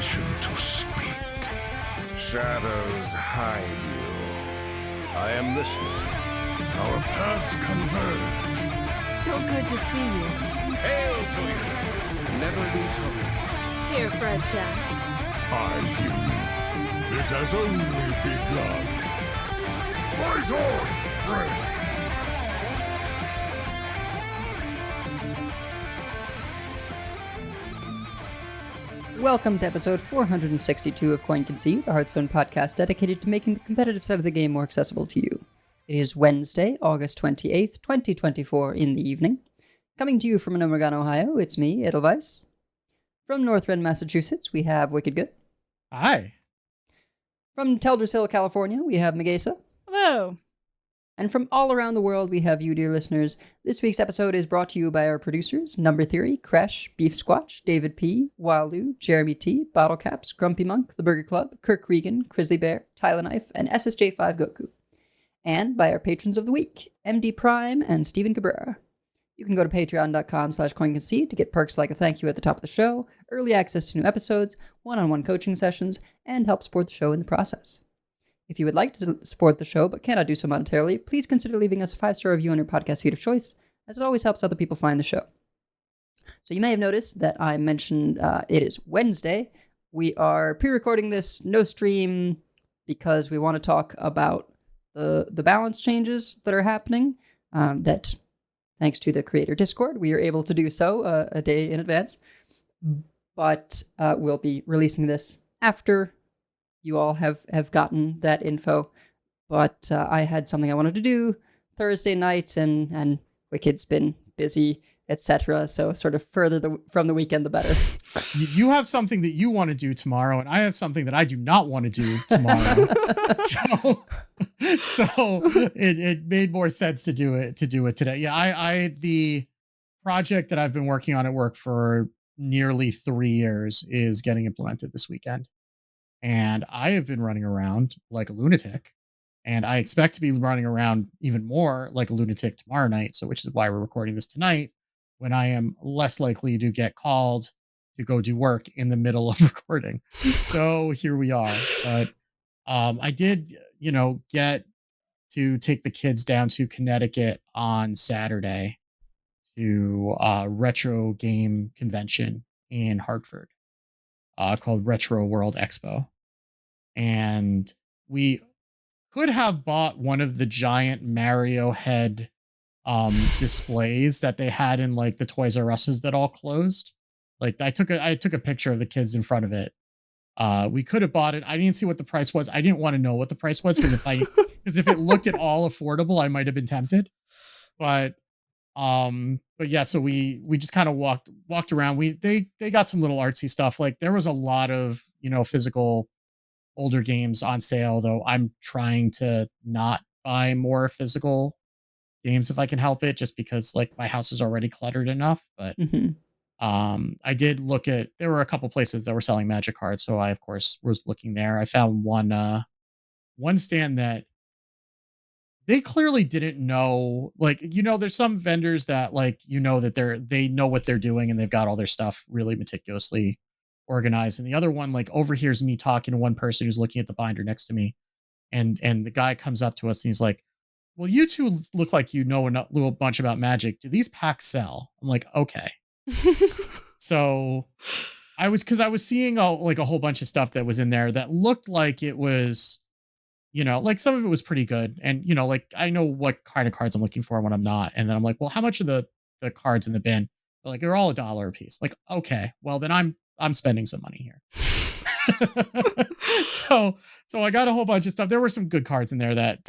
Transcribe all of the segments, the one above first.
permission to speak. Shadows hide you. I am listening. Our paths converge. So good to see you. Hail to you. Never lose hope. Here, Fred Shaft. I hear you. It has only begun. Fight on, friend. Welcome to episode 462 of Concede, a Hearthstone podcast dedicated to making the competitive side of the game more accessible to you. It is Wednesday, August 28th, 2024 in the evening. Coming to you from Omegan, Ohio, it's me, Edelweiss. From Northrend, Massachusetts, we have Wicked Good. Hi. From Teldrassil, California, we have Megasa. Hello. And from all around the world, we have you, dear listeners. This week's episode is brought to you by our producers, Number Theory, Kresh, Beef Squatch, David P., Walu, Jeremy T., Bottle Caps, Grumpy Monk, The Burger Club, Kirk Regan, Grizzly Bear, Tyler Knife, and SSJ5 Goku. And by our patrons of the week, MD Prime and Steven Cabrera. You can go to patreon.com/CoinConcede to get perks like a thank you at the top of the show, early access to new episodes, one-on-one coaching sessions, and help support the show in the process. If you would like to support the show but cannot do so monetarily, please consider leaving us a 5-star review on your podcast feed of choice, as it always helps other people find the show. So you may have noticed that I mentioned it is Wednesday. We are pre-recording this, no stream, because we want to talk about the balance changes that are happening, that thanks to the Creator Discord, we are able to do so a day in advance. But we'll be releasing this after you all have gotten that info. But I had something I wanted to do Thursday night, and Wicked's been busy, etc. So sort of further from the weekend, the better. You have something that you want to do tomorrow, and I have something that I do not want to do tomorrow. so it made more sense to do it today. Yeah, I the project that I've been working on at work for nearly 3 years is getting implemented this weekend. And I have been running around like a lunatic, and I expect to be running around even more like a lunatic tomorrow night. So, which is why we're recording this tonight, when I am less likely to get called to go do work in the middle of recording. So here we are. But I did, get to take the kids down to Connecticut on Saturday to a retro game convention in Hartford. Called Retro World Expo. And we could have bought one of the giant Mario head displays that they had in like the Toys R Us's that all closed. Like I took a picture of the kids in front of it. We could have bought it. I didn't see what the price was. I didn't want to know what the price was because if it looked at all affordable, I might have been tempted. But yeah, so we just kind of walked around. They got some little artsy stuff. Like there was a lot of, physical older games on sale, though I'm trying to not buy more physical games if I can help it, just because like my house is already cluttered enough. But I did look at, there were a couple places that were selling Magic cards, so I of course was looking there. I found one stand that they clearly didn't know, like, there's some vendors that like, that they know what they're doing and they've got all their stuff really meticulously organized. And the other one like overhears me talking to one person who's looking at the binder next to me. And the guy comes up to us and he's like, well, you two look like you know a little bunch about Magic. Do these packs sell? I'm like, okay. So I was seeing a whole bunch of stuff that was in there that looked like it was, like some of it was pretty good. And, like I know what kind of cards I'm looking for when I'm not. And then I'm like, well, how much are the cards in the bin? They're like, they're all $1 a piece. Like, okay, well then I'm spending some money here. So I got a whole bunch of stuff. There were some good cards in there that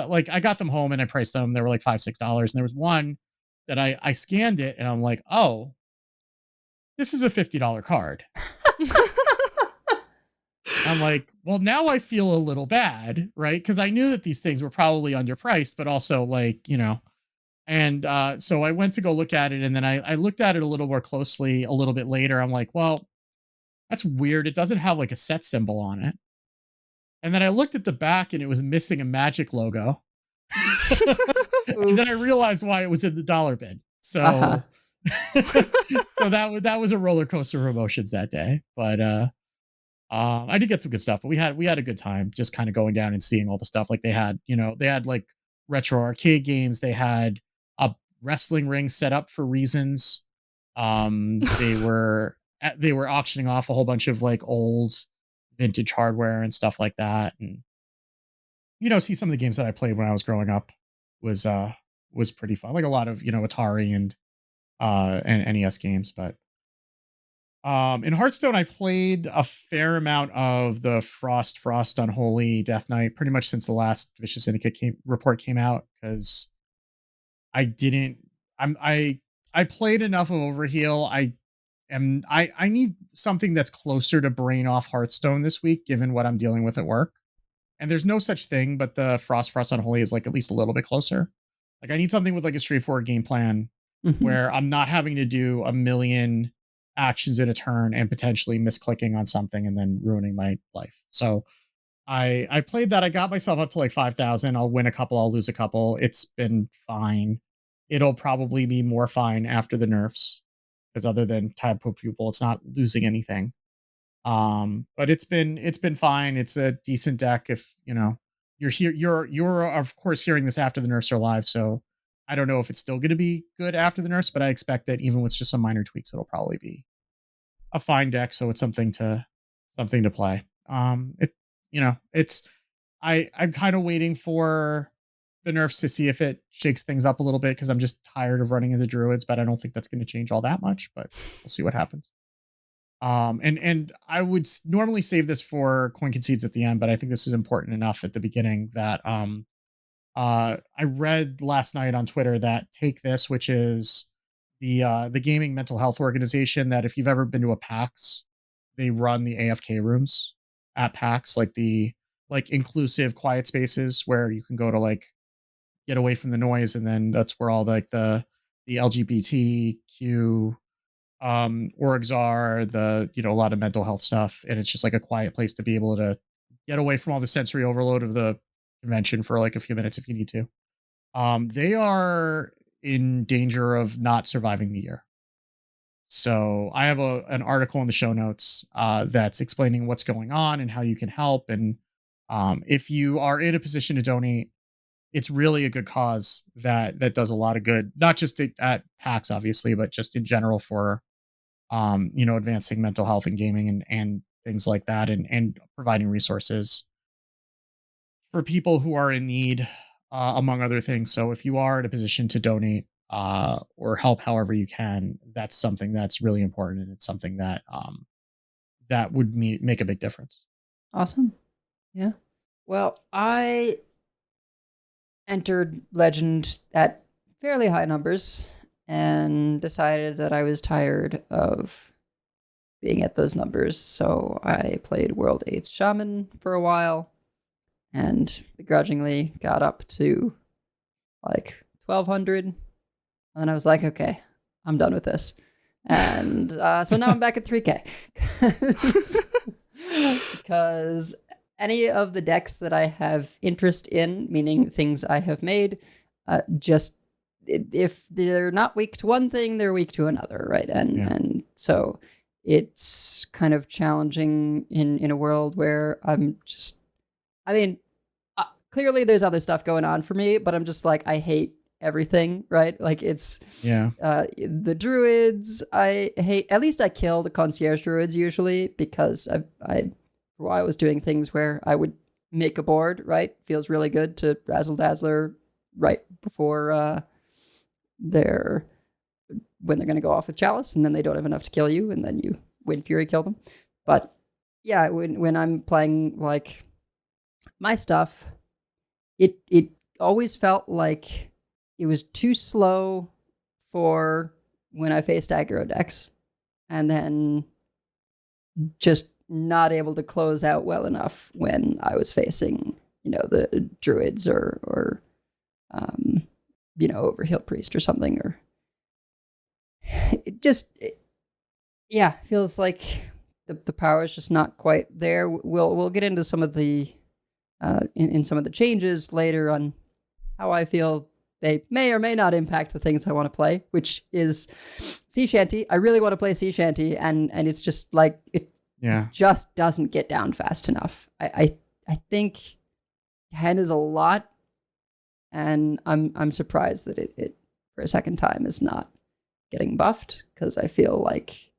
like I got them home and I priced them. They were like $5-6. And there was one that I scanned it and I'm like, oh, this is a $50 card. I'm like, well, now I feel a little bad, right? Because I knew that these things were probably underpriced, but also like, and so I went to go look at it, and then I looked at it a little more closely a little bit later. I'm like, well, that's weird. It doesn't have like a set symbol on it. And then I looked at the back and it was missing a Magic logo. And then I realized why it was in the dollar bin. So, so that was a roller coaster of emotions that day. But I did get some good stuff, but we had a good time just kind of going down and seeing all the stuff. Like they had like retro arcade games. They had a wrestling ring set up for reasons. They were auctioning off a whole bunch of like old vintage hardware and stuff like that. And see some of the games that I played when I was growing up was pretty fun. Like a lot of, Atari and NES games. But in Hearthstone, I played a fair amount of the Frost Unholy Death Knight pretty much since the last Vicious Syndicate report came out, because I played enough of Overheal. I need something that's closer to brain off Hearthstone this week, given what I'm dealing with at work. And there's no such thing, but the Frost Unholy is like at least a little bit closer. Like I need something with like a straightforward game plan where I'm not having to do a million actions in a turn and potentially misclicking on something and then ruining my life. So I played that. I got myself up to like 5,000. I'll win a couple, I'll lose a couple. It's been fine. It'll probably be more fine after the nerfs, because other than Type Pupil, it's not losing anything. But it's been fine. It's a decent deck. If you're of course hearing this after the nerfs are live, so I don't know if it's still going to be good after the nerfs, but I expect that even with just some minor tweaks, it'll probably be a fine deck. So it's something to play. I'm kind of waiting for the nerfs to see if it shakes things up a little bit, because I'm just tired of running into druids, but I don't think that's going to change all that much, but we'll see what happens. And I would normally save this for coin concedes at the end, but I think this is important enough at the beginning that I read last night on Twitter that Take This, which is the gaming mental health organization, that if you've ever been to a PAX, they run the AFK rooms at PAX, like the inclusive quiet spaces where you can go to like get away from the noise, and then that's where all like the LGBTQ orgs are, a lot of mental health stuff, and it's just like a quiet place to be able to get away from all the sensory overload of the convention for like a few minutes if you need to. They are in danger of not surviving the year. So I have an article in the show notes that's explaining what's going on and how you can help. And if you are in a position to donate, it's really a good cause that does a lot of good, not just at PAX, obviously, but just in general for, advancing mental health and gaming and things like that, and providing resources for people who are in need, among other things. So if you are in a position to donate or help however you can, that's something that's really important. And it's something that that would make a big difference. Awesome. Yeah. Well, I entered Legend at fairly high numbers and decided that I was tired of being at those numbers. So I played World 8's Shaman for a while and begrudgingly got up to like 1,200. And then I was like, okay, I'm done with this. And so now I'm back at 3K. Because any of the decks that I have interest in, meaning things I have made, if they're not weak to one thing, they're weak to another, right? And so it's kind of challenging in a world where clearly there's other stuff going on for me, but I'm just like, I hate everything, right? Like it's the druids I hate. At least I kill the concierge druids usually, because I for a while was doing things where I would make a board, right? Feels really good to razzle dazzler right before when they're going to go off with chalice, and then they don't have enough to kill you, and then you win fury kill them. But yeah, when I'm playing like my stuff, it always felt like it was too slow for when I faced aggro decks, and then just not able to close out well enough when I was facing, the druids or Overheal Priest or something, or feels like the power is just not quite there. We'll get into some of the in some of the changes later on how I feel they may or may not impact the things I want to play, which is Sea Shanty. I really want to play Sea Shanty, and it's just like Yeah. just doesn't get down fast enough. I think 10 is a lot, and I'm surprised that it for a second time is not getting buffed, because I feel like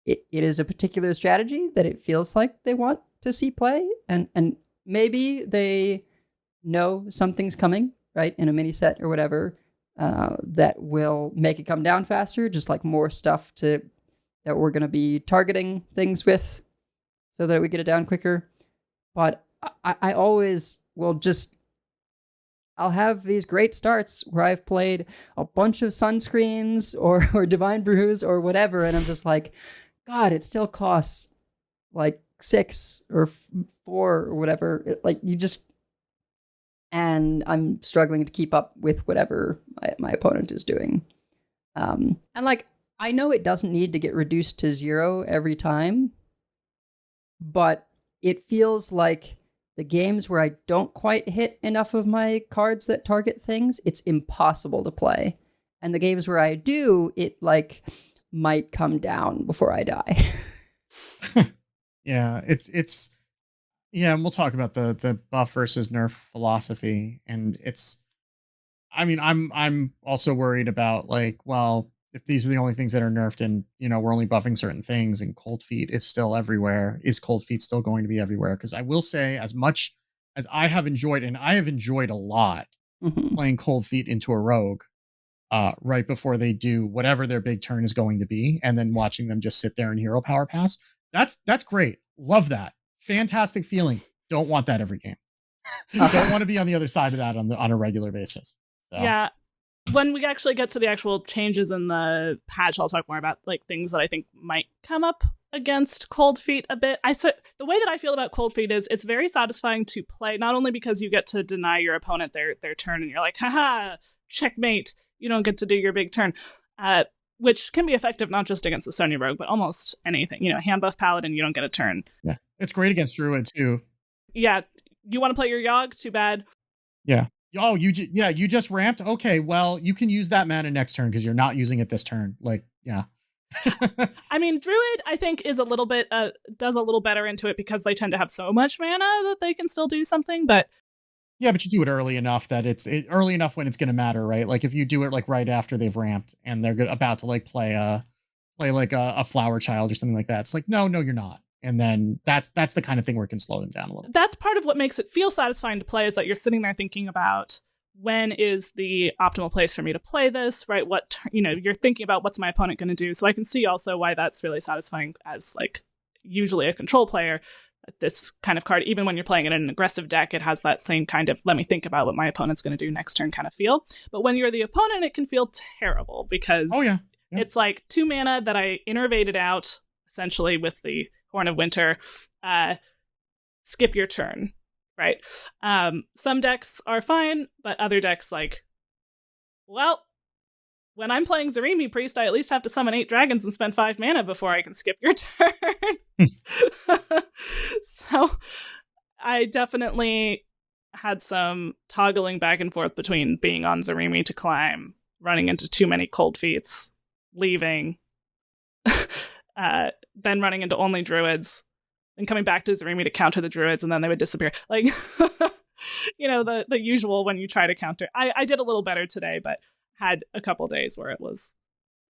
it is a particular strategy that it feels like they want to see play, and maybe they know something's coming, right, in a mini set or whatever, that will make it come down faster, just like more stuff that we're going to be targeting things with so that we get it down quicker. But I always will just, I'll have these great starts where I've played a bunch of sunscreens or Divine Brews or whatever, and I'm just like, God, it still costs like 6 or 4 or whatever. Like, you just, and I'm struggling to keep up with whatever my opponent is doing. And like, I know it doesn't need to get reduced to 0 every time, but it feels like the games where I don't quite hit enough of my cards that target things, it's impossible to play. And the games where I do, it like might come down before I die. Yeah, it's yeah, and we'll talk about the buff versus nerf philosophy. And it's, I mean, I'm also worried about, like, well, if these are the only things that are nerfed and, you know, we're only buffing certain things and Cold Feet is still everywhere, is Cold Feet still going to be everywhere? Because I will say, as much as I have enjoyed, and I have enjoyed a lot playing Cold Feet into a rogue right before they do whatever their big turn is going to be, and then watching them just sit there and hero power pass. That's great. Love that. Fantastic feeling. Don't want that every game. Don't want to be on the other side of that on a regular basis. So. Yeah. When we actually get to the actual changes in the patch, I'll talk more about like things that I think might come up against Cold Feet a bit. The way that I feel about Cold Feet is it's very satisfying to play, not only because you get to deny your opponent their turn and you're like, haha, checkmate, you don't get to do your big turn, which can be effective not just against the Sonya Rogue, but almost anything. You know, hand buff Paladin, you don't get a turn. Yeah, it's great against Druid too. Yeah, you want to play your Yogg? Too bad. Yeah. Oh, you just ramped? Okay, well, you can use that mana next turn because you're not using it this turn. Like, yeah. I mean, Druid, I think, is a little bit, does a little better into it because they tend to have so much mana that they can still do something, but... Yeah, but you do it early enough that early enough when it's going to matter, right? Like, if you do it, like, right after they've ramped and they're about to, like, play like a Flower Child or something like that, it's like, no, you're not. And then that's the kind of thing where it can slow them down a little. That's part of what makes it feel satisfying to play, is that you're sitting there thinking about when is the optimal place for me to play this, right? You're thinking about what's my opponent going to do. So I can see also why that's really satisfying as like usually a control player. This kind of card, even when you're playing in an aggressive deck, it has that same kind of let me think about what my opponent's going to do next turn kind of feel. But when you're the opponent, it can feel terrible because it's like 2 mana that I innervated out essentially with the Horn of Winter, skip your turn, right? Some decks are fine, but other decks like, well, when I'm playing Zarimi Priest, I at least have to summon 8 dragons and spend 5 mana before I can skip your turn. So I definitely had some toggling back and forth between being on Zarimi to climb, running into too many Cold Feets, leaving, then running into only Druids, and coming back to Zarimi to counter the Druids, and then they would disappear. Like, the usual when you try to counter. I did a little better today, but had a couple days where it was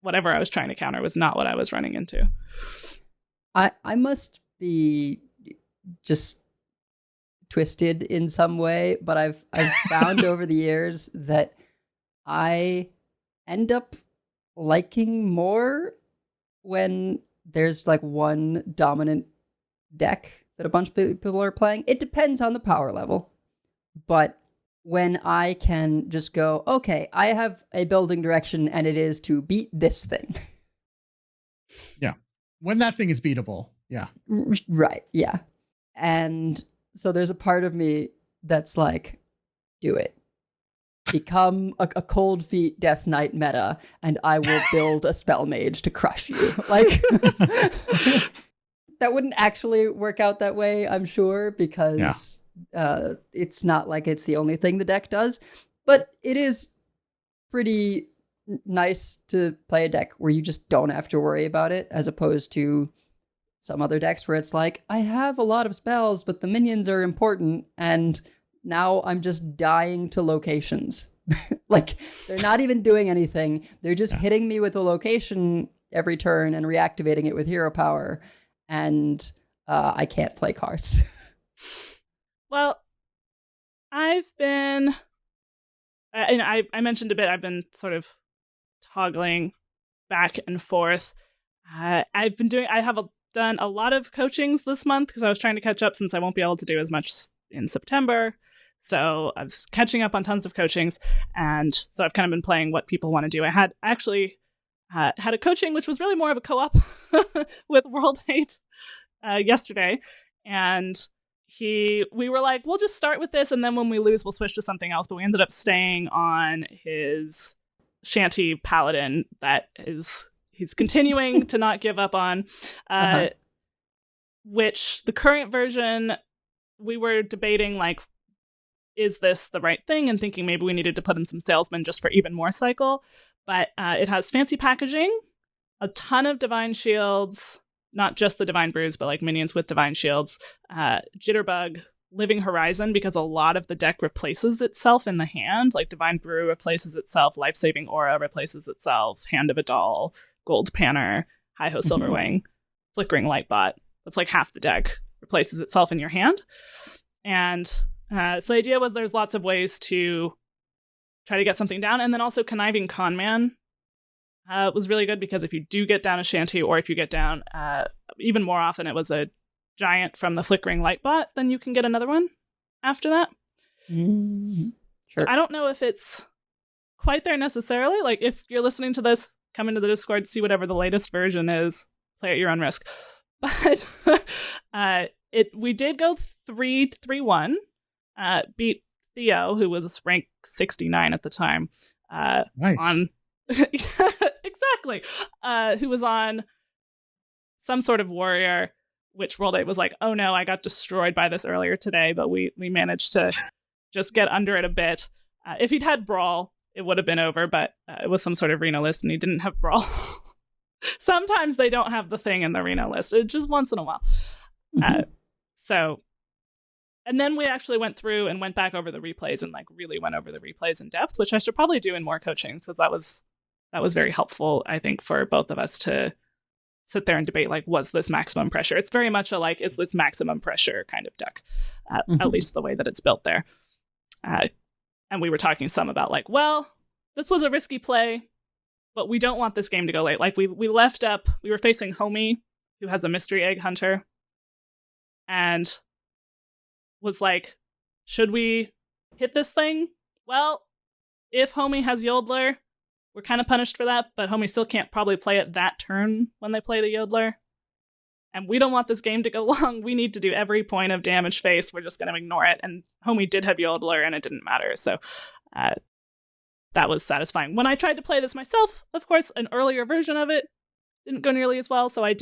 whatever I was trying to counter was not what I was running into. I must be just twisted in some way, but I've found over the years that I end up liking more when there's like one dominant deck that a bunch of people are playing. It depends on the power level, but when I can just go, okay, I have a building direction and it is to beat this thing. Yeah. When that thing is beatable. Yeah. Right. Yeah. And so there's a part of me that's like, do it. Become a Cold Feet Death Knight meta, and I will build a spell mage to crush you. Like, that wouldn't actually work out that way, I'm sure, because it's not like it's the only thing the deck does. But it is pretty nice to play a deck where you just don't have to worry about it, as opposed to some other decks where it's like, I have a lot of spells, but the minions are important, and now I'm just dying to locations. Like, they're not even doing anything. They're just hitting me with a location every turn and reactivating it with hero power, and I can't play cards. Well, I've been, and I mentioned a bit, I've been sort of toggling back and forth. I have done a lot of coachings this month because I was trying to catch up since I won't be able to do as much in September. So I was catching up on tons of coachings, and so I've kind of been playing what people want to do. I actually had a coaching which was really more of a co-op with World 8 yesterday, and we were like, we'll just start with this, and then when we lose, we'll switch to something else. But we ended up staying on his Shanty Paladin he's continuing to not give up on, which the current version, we were debating, like, is this the right thing? And thinking maybe we needed to put in some salesmen just for even more cycle. But it has fancy packaging, a ton of divine shields, not just the divine brews, but like minions with divine shields, Jitterbug, Living Horizon, because a lot of the deck replaces itself in the hand. Like Divine Brew replaces itself, Life-Saving Aura replaces itself, Hand of a Doll, Gold Panner, Hi-Ho Silverwing, Flickering Lightbot. That's like half the deck replaces itself in your hand. And so the idea was there's lots of ways to try to get something down. And then also Conniving Conman was really good, because if you do get down a Shanty, or if you get down, even more often it was a giant from the Flickering Lightbot, then you can get another one after that. Mm-hmm. Sure. So I don't know if it's quite there necessarily. Like, if you're listening to this, come into the Discord, see whatever the latest version is, play at your own risk. But we did go 3-3-1, beat Theo, who was rank 69 at the time. Nice. Exactly. Who was on some sort of warrior, which World 8 was like, oh no, I got destroyed by this earlier today, but we managed to just get under it a bit. If he'd had Brawl, it would have been over, but it was some sort of Reno list, and he didn't have Brawl. Sometimes they don't have the thing in the Reno list, just once in a while. And then we actually went through and went back over the replays, and like really went over the replays in depth, which I should probably do in more coaching, because that was very helpful, I think, for both of us to sit there and debate, like, was this maximum pressure? It's very much a, like, is this maximum pressure kind of deck, at least the way that it's built there. And we were talking some about, like, well, this was a risky play, but we don't want this game to go late. Like, we left up, we were facing Homie, who has a Mystery Egg Hunter, and was like, should we hit this thing? Well, if Homie has Yodler, we're kind of punished for that, but Homie still can't probably play it that turn when they play the Yodler. And we don't want this game to go long. We need to do every point of damage face. We're just going to ignore it. And Homie did have Yodler, and it didn't matter. So that was satisfying. When I tried to play this myself, of course, an earlier version of it didn't go nearly as well. So I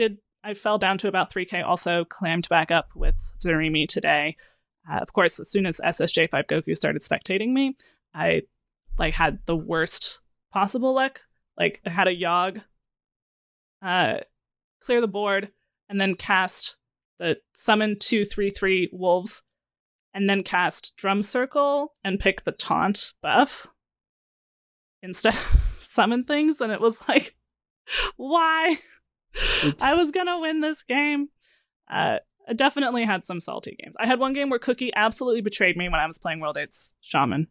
fell down to about 3k, also climbed back up with Zarimi today. Of course, as soon as SSJ5 Goku started spectating me, I had the worst possible luck. Like, I had a Yogg clear the board, and then cast the summon 2/3/3 wolves, and then cast Drum Circle and pick the taunt buff instead of summon things, and it was like, why? Oops. I was gonna win this game. I definitely had some salty games. I had one game where Cookie absolutely betrayed me when I was playing World 8's Shaman.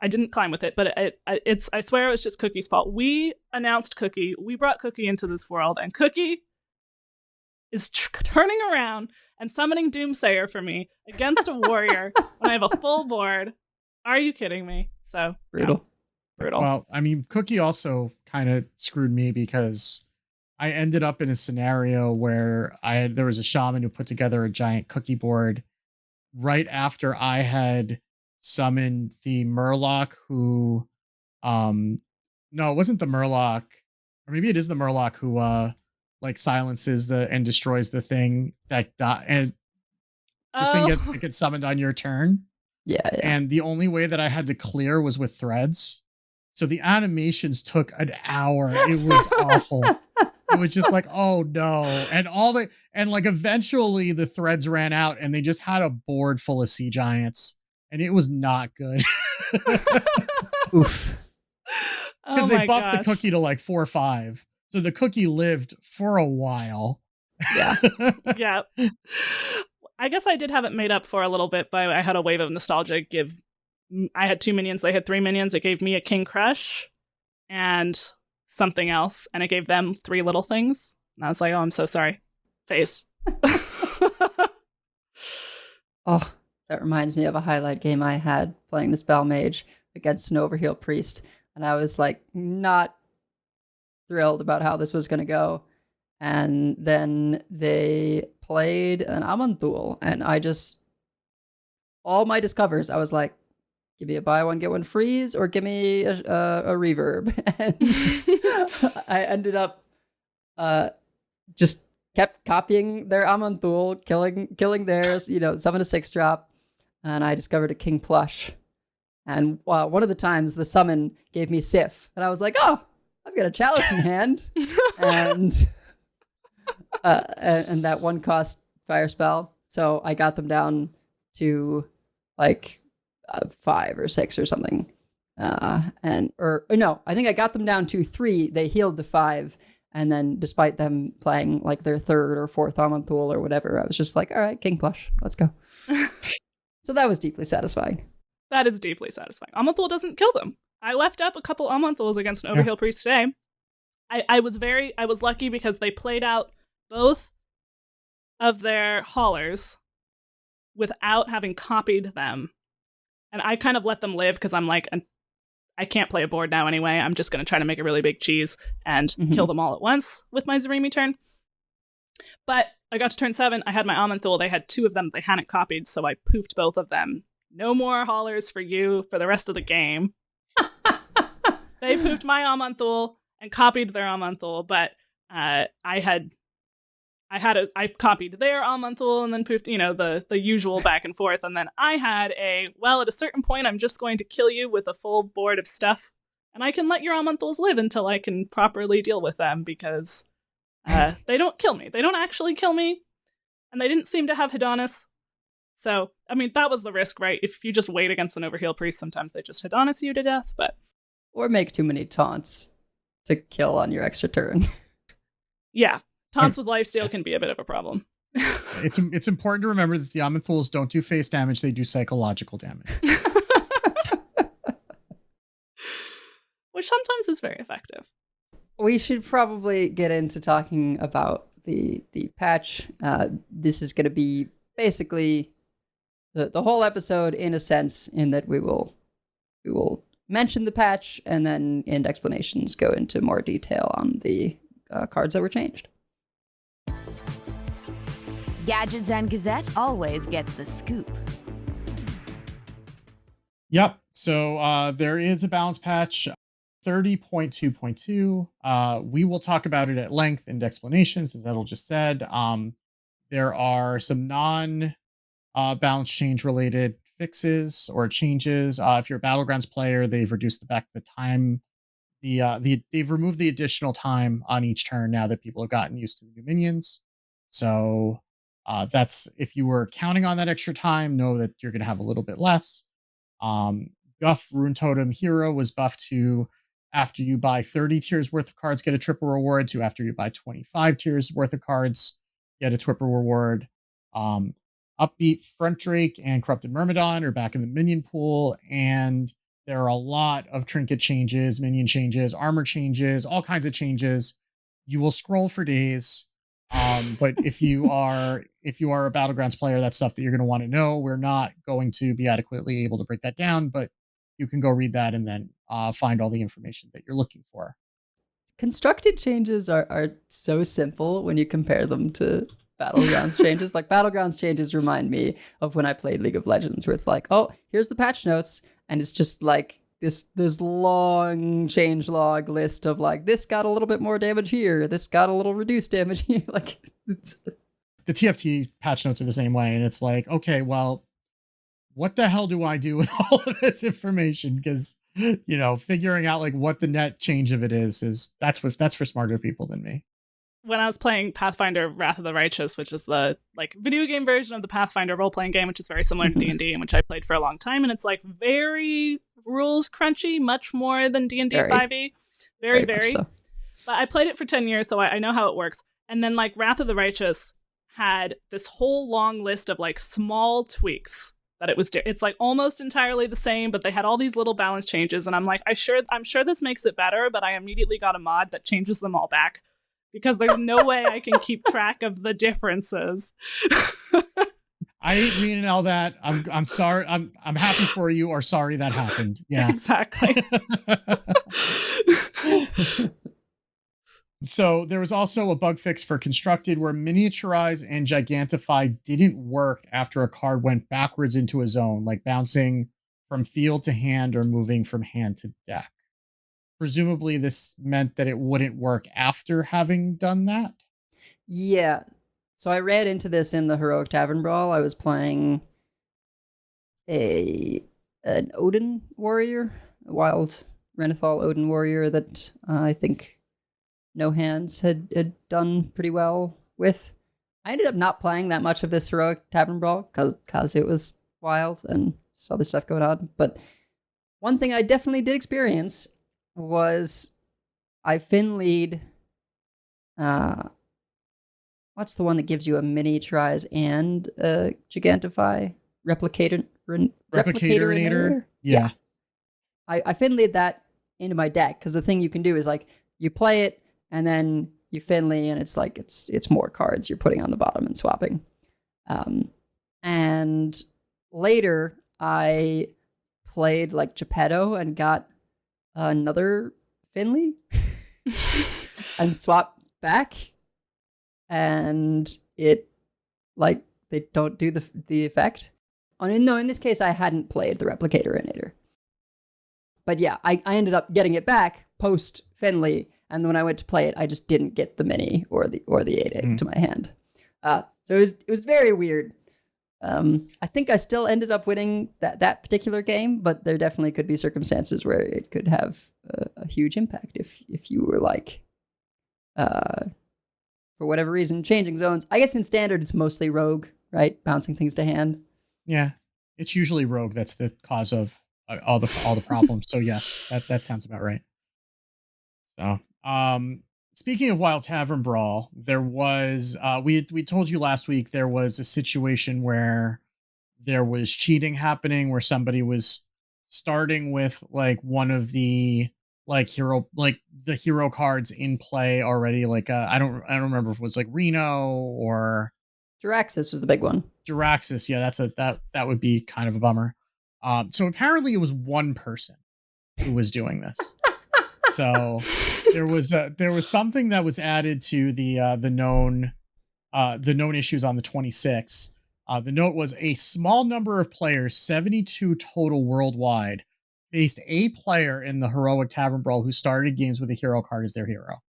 I didn't climb with it, but I swear it was just Cookie's fault. We announced Cookie. We brought Cookie into this world, and Cookie is turning around and summoning Doomsayer for me against a warrior when I have a full board. Are you kidding me? So brutal. Yeah, brutal. Well, I mean, Cookie also kind of screwed me, because I ended up in a scenario where there was a shaman who put together a giant Cookie board right after I had summoned the Murloc who no, it wasn't the Murloc, or maybe it is the Murloc who silences and destroys the thing that and the thing that gets summoned on your turn. Yeah. And the only way that I had to clear was with threads. So the animations took an hour. It was awful. It was just like, oh no. And like eventually the threads ran out and they just had a board full of sea giants and it was not good. Oof. Oh They my buffed the gosh. cookie to like 4 or 5. So the cookie lived for a while. Yeah. Yeah. I guess I did have it made up for a little bit by I had a wave of nostalgia I had 2 minions, they had 3 minions. It gave me a King Crush and something else, and it gave them 3 little things. And I was like, oh, I'm so sorry. Face. Oh, that reminds me of a highlight game I had playing the Spell Mage against an Overheal Priest. And I was like, not thrilled about how this was going to go. And then they played an Amanthul, and all my discovers, I was like, give me a buy one, get one freeze, or give me a reverb. And I ended up just kept copying their Amanthul, killing theirs, summon a 6-drop, and I discovered a King Plush. And one of the times the summon gave me Sif, and I was like, oh, I've got a Chalice in hand. and that 1-cost fire spell. So I got them down to like 5 or 6 or something. I think I got them down to 3. They healed to 5. And then despite them playing like their 3rd or 4th Amanthul or whatever, I was just like, all right, King Plush, let's go. So that was deeply satisfying. That is deeply satisfying. Amanthul doesn't kill them. I left up a couple Amanthuls against an Overheal Priest today. I was lucky because they played out both of their haulers without having copied them. And I kind of let them live because I'm like, I can't play a board now anyway. I'm just going to try to make a really big cheese and kill them all at once with my Zarimi turn. But I got to turn 7. I had my Amanthul. They had 2 of them they hadn't copied, so I poofed both of them. No more haulers for you for the rest of the game. They poofed my Amanthul and copied their Amanthul, but I copied their Amanthul and then poofed, the usual back and forth. And then I had at a certain point, I'm just going to kill you with a full board of stuff. And I can let your Amanthuls live until I can properly deal with them because they don't kill me. They don't actually kill me. And they didn't seem to have Hedonus. So, I mean, that was the risk, right? If you just wait against an Overheal Priest, sometimes they just Hedonus you to death, but... Or make too many taunts to kill on your extra turn. Yeah. Taunts with lifesteal can be a bit of a problem. It's important to remember that the Amanthuls don't do face damage, they do psychological damage. Which sometimes is very effective. We should probably get into talking about the patch. This is going to be basically the whole episode in a sense, in that we will mention the patch and then in explanations go into more detail on the cards that were changed. Gadgets and Gazette always gets the scoop. Yep. So there is a balance patch 30.2.2. We will talk about it at length in Decksplanations, as Edel just said. There are some non-balance change related fixes or changes. If you're a Battlegrounds player, they've reduced the time. They've removed the additional time on each turn now that people have gotten used to the new minions. So that's, if you were counting on that extra time, know that you're going to have a little bit less. Guff Rune Totem Hero was buffed to after you buy 30 tiers worth of cards, get a triple reward, to after you buy 25 tiers worth of cards, get a triple reward. Upbeat Front Drake and Corrupted Myrmidon are back in the minion pool, and there are a lot of trinket changes, minion changes, armor changes, all kinds of changes. You will scroll for days. But if you are a Battlegrounds player, that's stuff that you're going to want to know. We're not going to be adequately able to break that down, but you can go read that and then find all the information that you're looking for. Constructed changes are so simple when you compare them to Battlegrounds changes. Like, Battlegrounds changes remind me of when I played League of Legends, where it's like, oh, here's the patch notes, and it's just like this long change log list of like, this got a little bit more damage here, this got a little reduced damage here. Like, it's... The TFT patch notes are the same way, and it's like, okay, well, what the hell do I do with all of this information? Because, figuring out like what the net change of it is that's for smarter people than me. when I was playing Pathfinder Wrath of the Righteous, which is the like video game version of the Pathfinder role-playing game, which is very similar to D&D, and which I played for a long time, and it's like very rules crunchy, much more than D&D 5e. Very. So. But I played it for 10 years, so I know how it works. And then like Wrath of the Righteous had this whole long list of like small tweaks that it's like almost entirely the same, but they had all these little balance changes, and I'm like, I'm sure this makes it better, but I immediately got a mod that changes them all back because there's no way I can keep track of the differences. I ain't reading all that. I'm sorry. I'm happy for you, or sorry that happened. Yeah, exactly. So there was also a bug fix for Constructed where miniaturize and gigantify didn't work after a card went backwards into a zone, like bouncing from field to hand or moving from hand to deck. Presumably this meant that it wouldn't work after having done that. Yeah. So I read into this in the Heroic Tavern Brawl. I was playing an Odin warrior, a wild Renathal Odin warrior that I think No Hands had done pretty well with. I ended up not playing that much of this Heroic Tavern Brawl because it was wild and just other stuff going on. But one thing I definitely did experience was I Finlead. What's the one that gives you a miniaturize and a gigantify? Replicator? Yeah. I Finlead that into my deck because the thing you can do is like you play it and then you Finley and it's like it's more cards you're putting on the bottom and swapping. And later I played like Geppetto and got another Finley and swapped back, and it like they don't do the effect. In this case I hadn't played the Replicator. But yeah, I ended up getting it back post Finley, and when I went to play it, I just didn't get the mini or the 8/8 to my hand. So it was very weird. I think I still ended up winning that particular game, but there definitely could be circumstances where it could have a huge impact if you were like, for whatever reason, changing zones. I guess in standard it's mostly rogue, right? Bouncing things to hand. Yeah, it's usually rogue that's the cause of all the problems. So yes, that sounds about right. So, speaking of Wild Tavern Brawl, there was we told you last week there was a situation where there was cheating happening, where somebody was starting with like one of the the hero cards in play already. Like I don't remember if it was like Reno or Jaraxxus was the big one. Jaraxxus, yeah, that would be kind of a bummer. So apparently it was one person who was doing this. So there was something that was added to the known issues on the 26th. The note was a small number of players, 72 total worldwide, faced a player in the Heroic Tavern Brawl who started games with a hero card as their hero.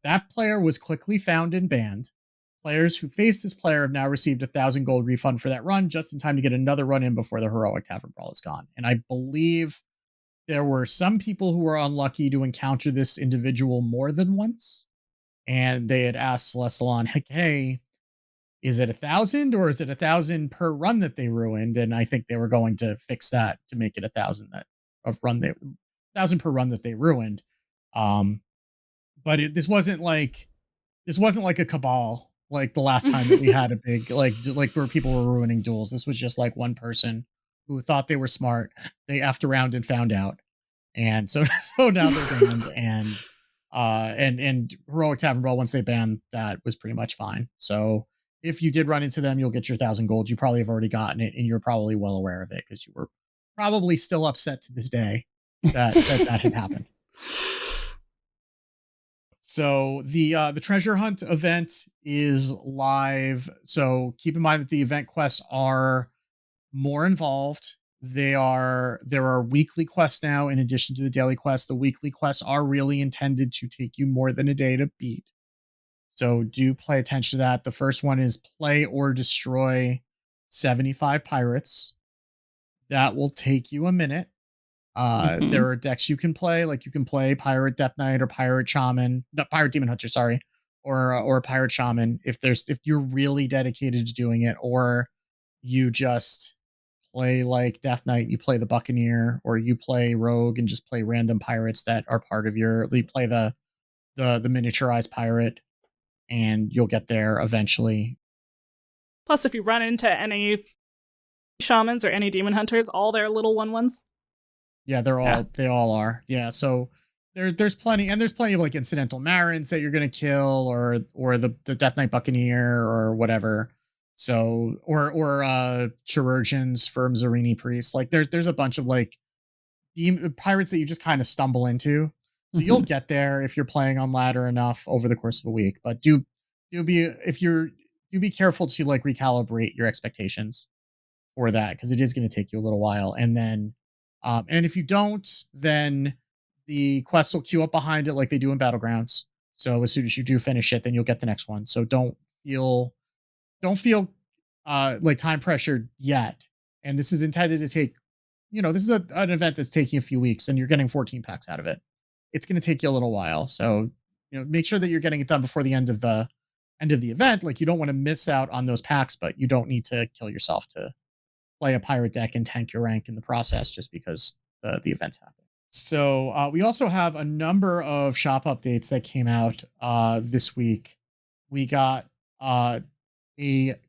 That player was quickly found and banned. Players who faced this player have now received 1,000 gold refund for that run, just in time to get another run in before the Heroic Tavern Brawl is gone. And I believe there were some people who were unlucky to encounter this individual more than once. And they had asked Celestalon, hey, is it 1,000 or is it 1,000 per run that they ruined? And I think they were going to fix that to make it 1,000 per run that they ruined. But this wasn't like a cabal like the last time that we had a big like where people were ruining duels. This was just like one person who thought they were smart. They effed around and found out, and so now they're banned. And Heroic Tavern Brawl, once they banned that, was pretty much fine. So if you did run into them, you'll get your 1,000 gold. You probably have already gotten it, and you're probably well aware of it because you were probably still upset to this day that had happened. So the treasure hunt event is live. So keep in mind that the event quests are more involved. There are weekly quests now in addition to the daily quests. The weekly quests are really intended to take you more than a day to beat. So do pay attention to that. The first one is play or destroy 75 pirates. That will take you a minute. There are decks you can play, like you can play Pirate Death Knight or Pirate Shaman, no, Pirate Demon Hunter, sorry, or a pirate shaman if you're really dedicated to doing it, or you just play like Death Knight, you play the Buccaneer, or you play Rogue and just play random pirates that are part of you play the miniaturized pirate, and you'll get there eventually. Plus, if you run into any shamans or any demon hunters, all their little 1/1s. Yeah, they all are. Yeah, so there's plenty, and there's plenty of like incidental Marins that you're gonna kill, or the Death Knight Buccaneer or whatever. So or chirurgeons for Mzarini Priest. Like there's a bunch of like pirates that you just kind of stumble into. So you'll get there if you're playing on ladder enough over the course of a week. But do be careful to like recalibrate your expectations for that, because it is going to take you a little while. And then and if you don't, then the quests will queue up behind it like they do in Battlegrounds. So as soon as you do finish it, then you'll get the next one. So don't feel like time pressured yet. And this is intended to take, this is an event that's taking a few weeks, and you're getting 14 packs out of it. It's going to take you a little while. So, make sure that you're getting it done before the end of the event. Like, you don't want to miss out on those packs, but you don't need to kill yourself to play a pirate deck and tank your rank in the process just because the events happen. So we also have a number of shop updates that came out this week. We got a Dalaran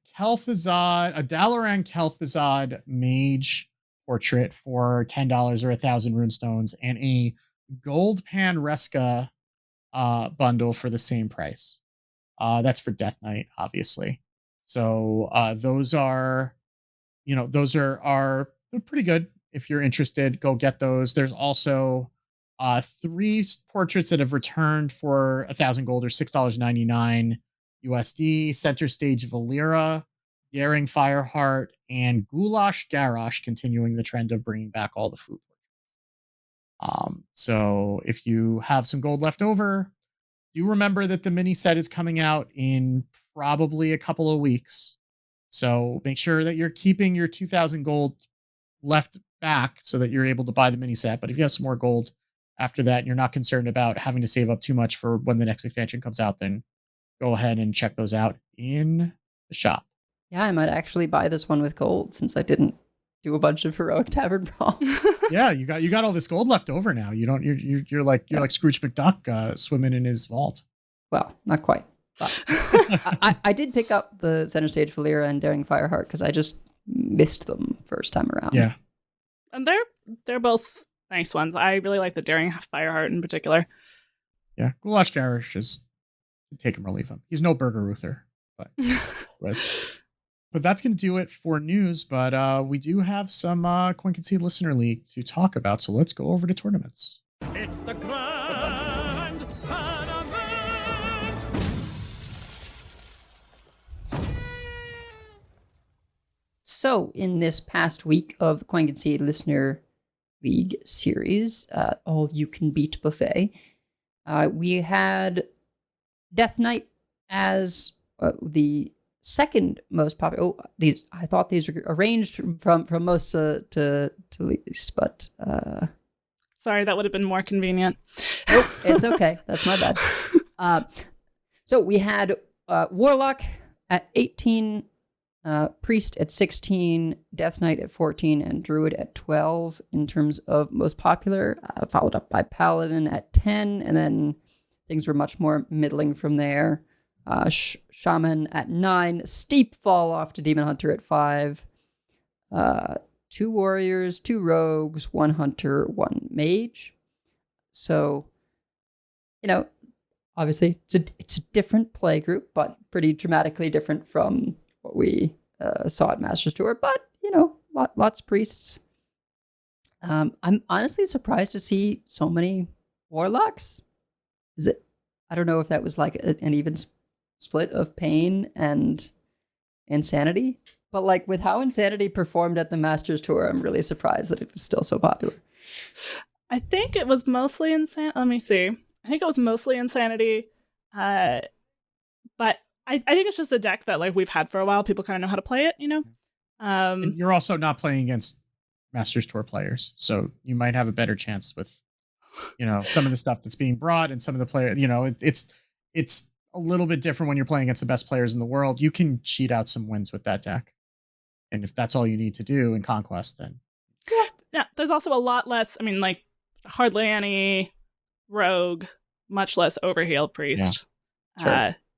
Kel'Thuzad mage portrait for $10 or 1,000 runestones, and a gold Pan Reska bundle for the same price. That's for Death Knight, obviously. So those are they're pretty good. If you're interested, go get those. There's also 3 portraits that have returned for 1,000 gold or $6.99 USD. Center Stage Valera, Daring Fireheart, and Goulash Garrosh, continuing the trend of bringing back all the food. So if you have some gold left over, do remember that the mini set is coming out in probably a couple of weeks. So make sure that you're keeping your 2,000 gold left back so that you're able to buy the mini set. But if you have some more gold after that and you're not concerned about having to save up too much for when the next expansion comes out, then go ahead and check those out in the shop. Yeah, I might actually buy this one with gold since I didn't do a bunch of heroic Tavern Brawl. Yeah, you got all this gold left over now. You're like Scrooge McDuck swimming in his vault. Well, not quite. But I did pick up the Center Stage Valera and Daring Fireheart because I just missed them first time around. Yeah. And they're both nice ones. I really like the Daring Fireheart in particular. Yeah, Goulash Garrosh is take him or leave him. He's no Burger Ruther, but that's going to do it for news. But we do have some Concede Listener League to talk about, so let's go over to tournaments. It's the grand tournament! So, in this past week of the Concede Listener League series, All You Can Beat Buffet, we had Death Knight as the second most popular. Oh, I thought these were arranged from most to least, but sorry, that would have been more convenient. Nope, it's okay. That's my bad. So we had Warlock at 18, Priest at 16, Death Knight at 14, and Druid at 12 in terms of most popular, followed up by Paladin at 10, and then things were much more middling from there. Shaman at 9, steep fall off to Demon Hunter at 5, 2 Warriors, 2 Rogues, 1 Hunter, 1 Mage. So, obviously it's a different play group, but pretty dramatically different from what we saw at Masters Tour. But, lots of priests. I'm honestly surprised to see so many Warlocks. I don't know if that was like an even split of Pain and Insanity, but like with how Insanity performed at the Masters Tour, I'm really surprised that it was still so popular. I think it was mostly Insanity. Let me see. I think it was mostly Insanity, but I think it's just a deck that like we've had for a while. People kind of know how to play it, And you're also not playing against Masters Tour players, so you might have a better chance with some of the stuff that's being brought and some of the players. It's a little bit different when you're playing against the best players in the world. You can cheat out some wins with that deck. And if that's all you need to do in Conquest, then... Yeah, there's also a lot less, I mean, like, hardly any rogue, much less overhealed priest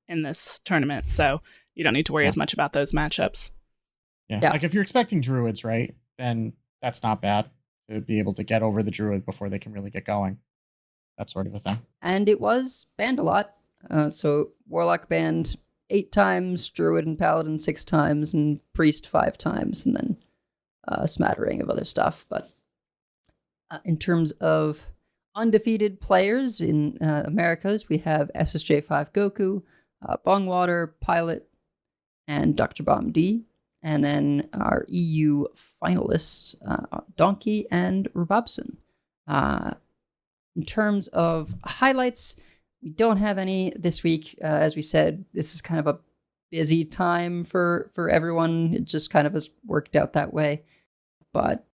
in this tournament. So you don't need to worry as much about those matchups. Yeah. Like if you're expecting druids, right, then that's not bad to be able to get over the druid before they can really get going. That sort of a thing. And it was banned a lot. So Warlock banned 8 times, Druid and Paladin 6 times, and Priest 5 times, and then a smattering of other stuff. But in terms of undefeated players in Americas, we have SSJ5 Goku, Bongwater, Pilot, and Dr. Bomb D. And then our EU finalists, Donkey and Rabobson. In terms of highlights, we don't have any this week. As we said, this is kind of a busy time for everyone. It just kind of has worked out that way. But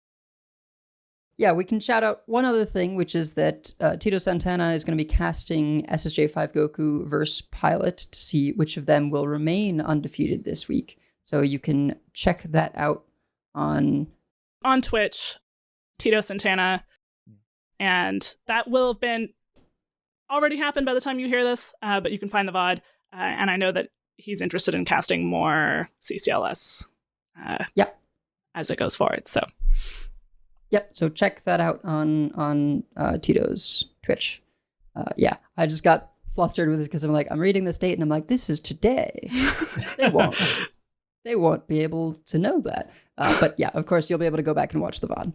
yeah, we can shout out one other thing, which is that Tito Santana is going to be casting SSJ5 Goku versus Pilot to see which of them will remain undefeated this week. So you can check that out on Twitch, Tito Santana. And that will have been already happened by the time you hear this, but you can find the VOD. And I know that he's interested in casting more CCLS as it goes forward. So, so check that out on Tito's Twitch. I just got flustered with this because I'm like, I'm reading this date and I'm like, this is today. They won't be able to know that. But yeah, of course, you'll be able to go back and watch the VOD.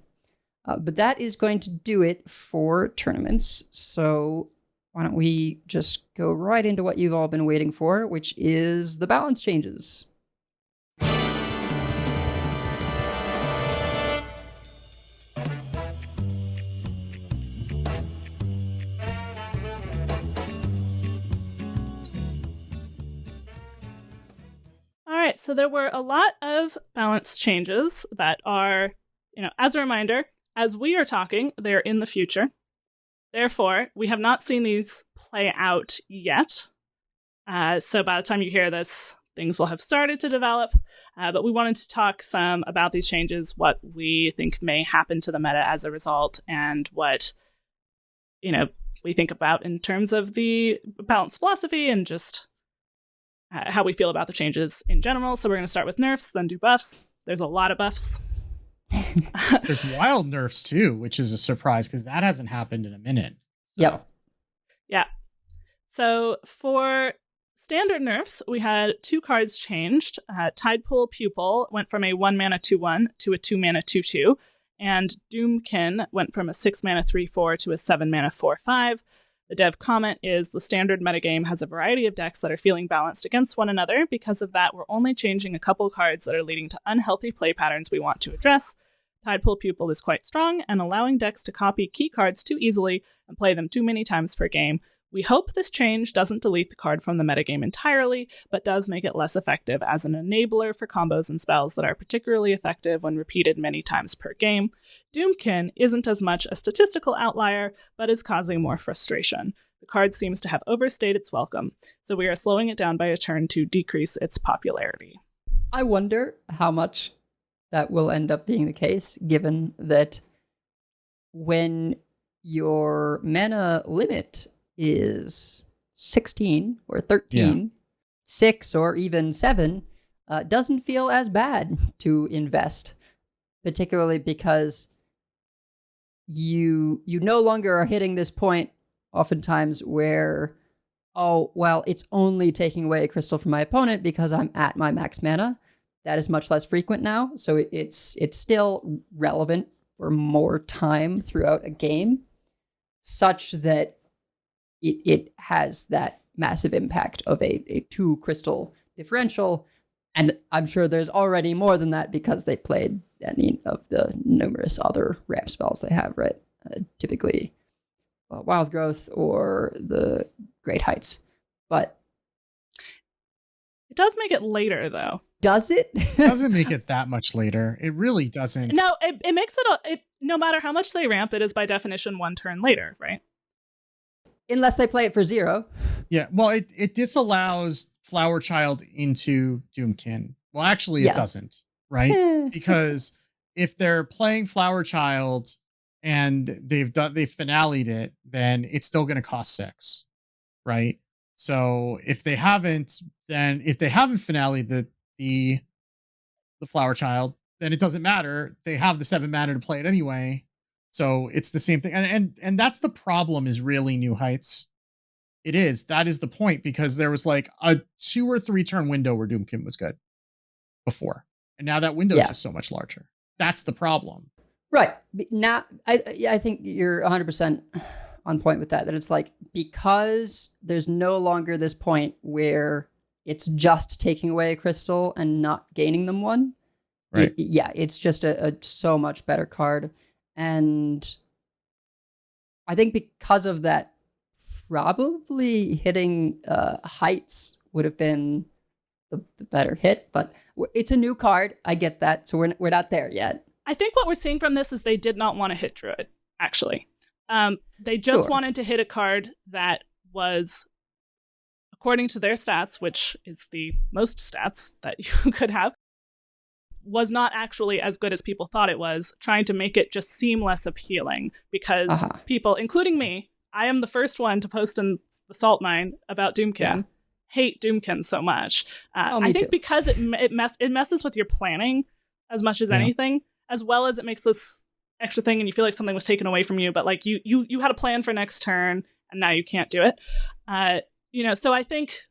But that is going to do it for tournaments. So why don't we just go right into what you've all been waiting for, which is the balance changes. All right, so there were a lot of balance changes that are, as a reminder, as we are talking, they're in the future. Therefore, we have not seen these play out yet. So by the time you hear this, things will have started to develop. But we wanted to talk some about these changes, what we think may happen to the meta as a result, and what, we think about in terms of the balance philosophy and just how we feel about the changes in general. So we're going to start with nerfs, then do buffs. There's a lot of buffs. There's wild nerfs too, which is a surprise because that hasn't happened in a minute. So. Yeah. So for standard nerfs, we had 2 cards changed. Tidepool Pupil went from a 1-mana 2/1 to a 2-mana 2/2, and Doomkin went from a 6-mana 3/4 to a 7-mana 4/5. The dev comment is the standard metagame has a variety of decks that are feeling balanced against one another. Because of that, we're only changing a couple cards that are leading to unhealthy play patterns we want to address. Tidepool Pupil is quite strong and allowing decks to copy key cards too easily and play them too many times per game. We hope this change doesn't delete the card from the metagame entirely, but does make it less effective as an enabler for combos and spells that are particularly effective when repeated many times per game. Doomkin isn't as much a statistical outlier, but is causing more frustration. The card seems to have overstayed its welcome, so we are slowing it down by a turn to decrease its popularity. I wonder how much that will end up being the case, given that when your mana limit is 16 or 13, 6 or even 7, doesn't feel as bad to invest, particularly because you no longer are hitting this point oftentimes where, it's only taking away a crystal from my opponent because I'm at my max mana. That is much less frequent now, so it's still relevant for more time throughout a game, such that it has that massive impact of a 2 crystal differential. And I'm sure there's already more than that because they played any of the numerous other ramp spells they have, right? Typically Wild Growth or the Great Heights. But it does make it later, though. Does it? It doesn't make it that much later. It really doesn't. No, it makes it, no matter how much they ramp, it is by definition 1 turn later, right? unless they play it for 0. Yeah, well, it disallows Flower Child into Doomkin. Well, actually, it doesn't, right? Because if they're playing Flower Child and they've finale'd it, then it's still going to cost 6, right? So if they haven't finale'd the Flower Child, then it doesn't matter. They have the 7 mana to play it anyway. So it's the same thing. And that's the problem, is really New Heights. It is. That is the point, because there was like a 2 or 3 turn window where Doomkin was good before. And now that window is just so much larger. That's the problem. Right. Now, I think you're 100% on point with that it's like, because there's no longer this point where it's just taking away a crystal and not gaining them one. Right. It's just a so much better card. And I think because of that, probably hitting Heights would have been the better hit, but it's a new card. I get that. So we're not there yet. I think what we're seeing from this is they did not want to hit Druid, actually. They just wanted to hit a card that was, according to their stats, which is the most stats that you could have, was not actually as good as people thought it was, trying to make it just seem less appealing, because people, including me, I am the first one to post in the Salt Mine about Doomkin, hate Doomkin so much. I think because it messes with your planning as much as anything, as well as it makes this extra thing and you feel like something was taken away from you, but like you had a plan for next turn and now you can't do it. So I think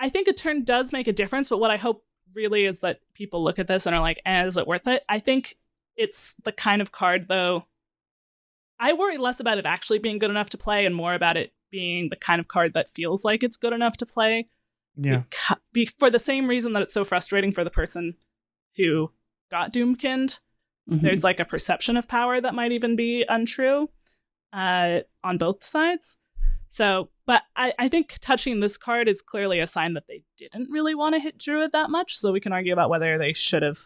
a turn does make a difference, but what I hope really is that people look at this and are like, is it worth it? I think it's the kind of card, though, I worry less about it actually being good enough to play and more about it being the kind of card that feels like it's good enough to play. Yeah. For the same reason that it's so frustrating for the person who got Doomkinned. There's like a perception of power that might even be untrue on both sides. So, but I think touching this card is clearly a sign that they didn't really want to hit Druid that much. So we can argue about whether they should have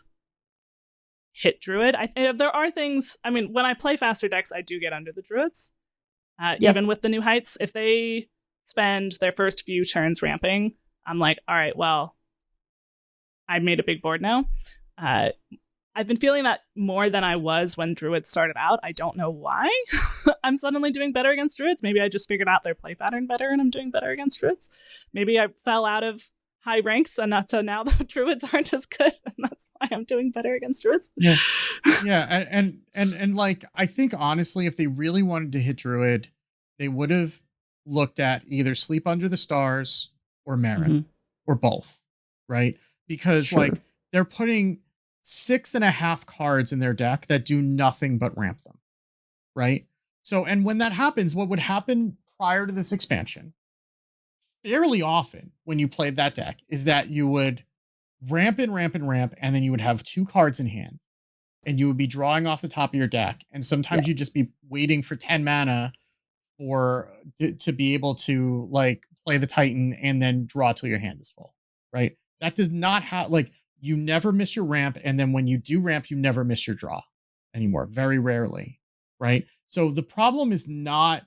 hit Druid. There are things, I mean, when I play faster decks, I do get under the Druids. Even with the New Heights, if they spend their first few turns ramping, I'm like, all right, well, I made a big board now. I've been feeling that more than I was when Druids started out. I don't know why I'm suddenly doing better against Druids. Maybe I just figured out their play pattern better and I'm doing better against Druids. Maybe I fell out of high ranks and so now the Druids aren't as good and that's why I'm doing better against Druids. Yeah. And like, I think honestly, if they really wanted to hit Druid, they would have looked at either Sleep Under the Stars or Marin or both, right? Because like they're putting 6.5 cards in their deck that do nothing but ramp them, right? So, and when that happens, what would happen prior to this expansion, fairly often when you played that deck, is that you would ramp, and then you would have 2 cards in hand, and you would be drawing off the top of your deck, and sometimes you'd just be waiting for 10 mana to be able to like play the Titan and then draw till your hand is full, right? That does not have, like, you never miss your ramp, and then when you do ramp, you never miss your draw anymore. Very rarely, right? So the problem is not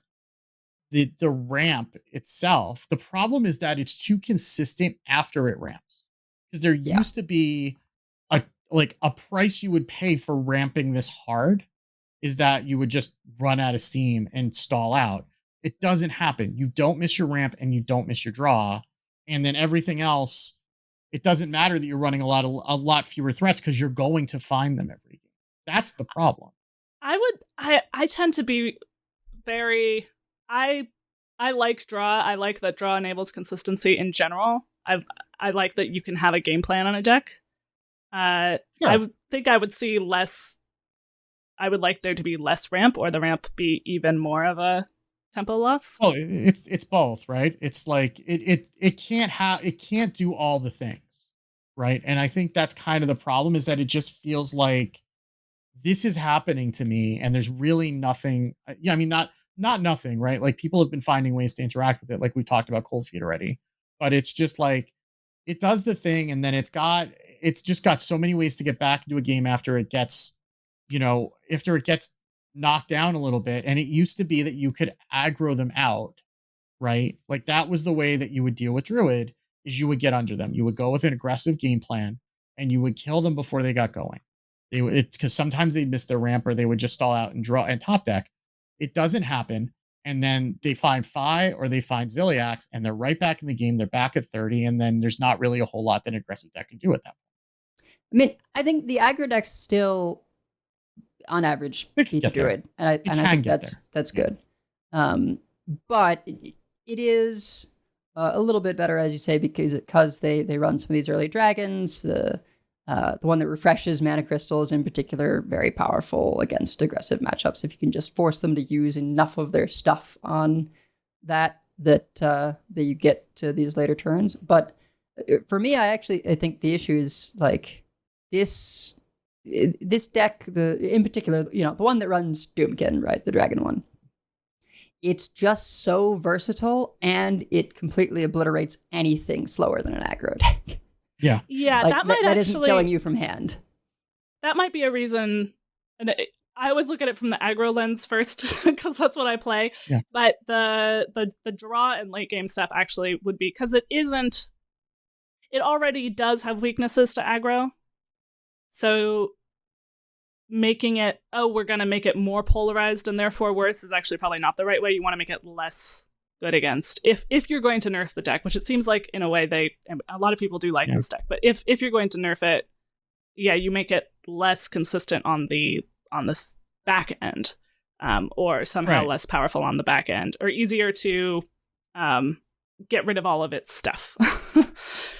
the ramp itself. The problem is that it's too consistent after it ramps. Because there used to be a price you would pay for ramping this hard is that you would just run out of steam and stall out. It doesn't happen. You don't miss your ramp and you don't miss your draw, and then everything else. It doesn't matter that you're running a lot fewer threats because you're going to find them every game. That's the problem. I tend to be very, I like draw. I like that draw enables consistency in general. I like that you can have a game plan on a deck. I would think I would see less. I would like there to be less ramp, or the ramp be even more of a tempo loss. Oh, it's both, right? It's like it can't do all the things, right? And I think that's kind of the problem, is that it just feels like this is happening to me and there's really nothing. I mean, not nothing, right? Like, people have been finding ways to interact with it, like we talked about Cold Feet already, but it's just like it does the thing, and then it's just got so many ways to get back into a game after it gets knocked down a little bit. And it used to be that you could aggro them out, right? Like that was the way that you would deal with Druid, is you would get under them. You would go with an aggressive game plan and you would kill them before they got going. Because sometimes they'd miss their ramp or they would just stall out and draw and top deck. It doesn't happen. And then they find Fi or they find Ziliax and they're right back in the game. They're back at 30. And then there's not really a whole lot that an aggressive deck can do at that point. I mean, I think the aggro deck's still, on average, beat the Druid. And I think that's good. But it is a little bit better, as you say, because they run some of these early dragons. The one that refreshes mana crystals in particular, very powerful against aggressive matchups. If you can just force them to use enough of their stuff on that you get to these later turns. But for me, I think the issue is like this deck, in particular, the one that runs Doomkin, right, the dragon one. It's just so versatile, and it completely obliterates anything slower than an aggro deck. Yeah. Yeah, like, that isn't killing you from hand. That might be a reason. And I always look at it from the aggro lens first, because that's what I play. Yeah. But the draw and late game stuff actually would be, because it already does have weaknesses to aggro. So making it, we're going to make it more polarized and therefore worse is actually probably not the right way. You want to make it less good against, if you're going to nerf the deck, which it seems like in a way a lot of people do like this deck, but if you're going to nerf it, you make it less consistent on this back end, or somehow less powerful on the back end, or easier to get rid of all of its stuff.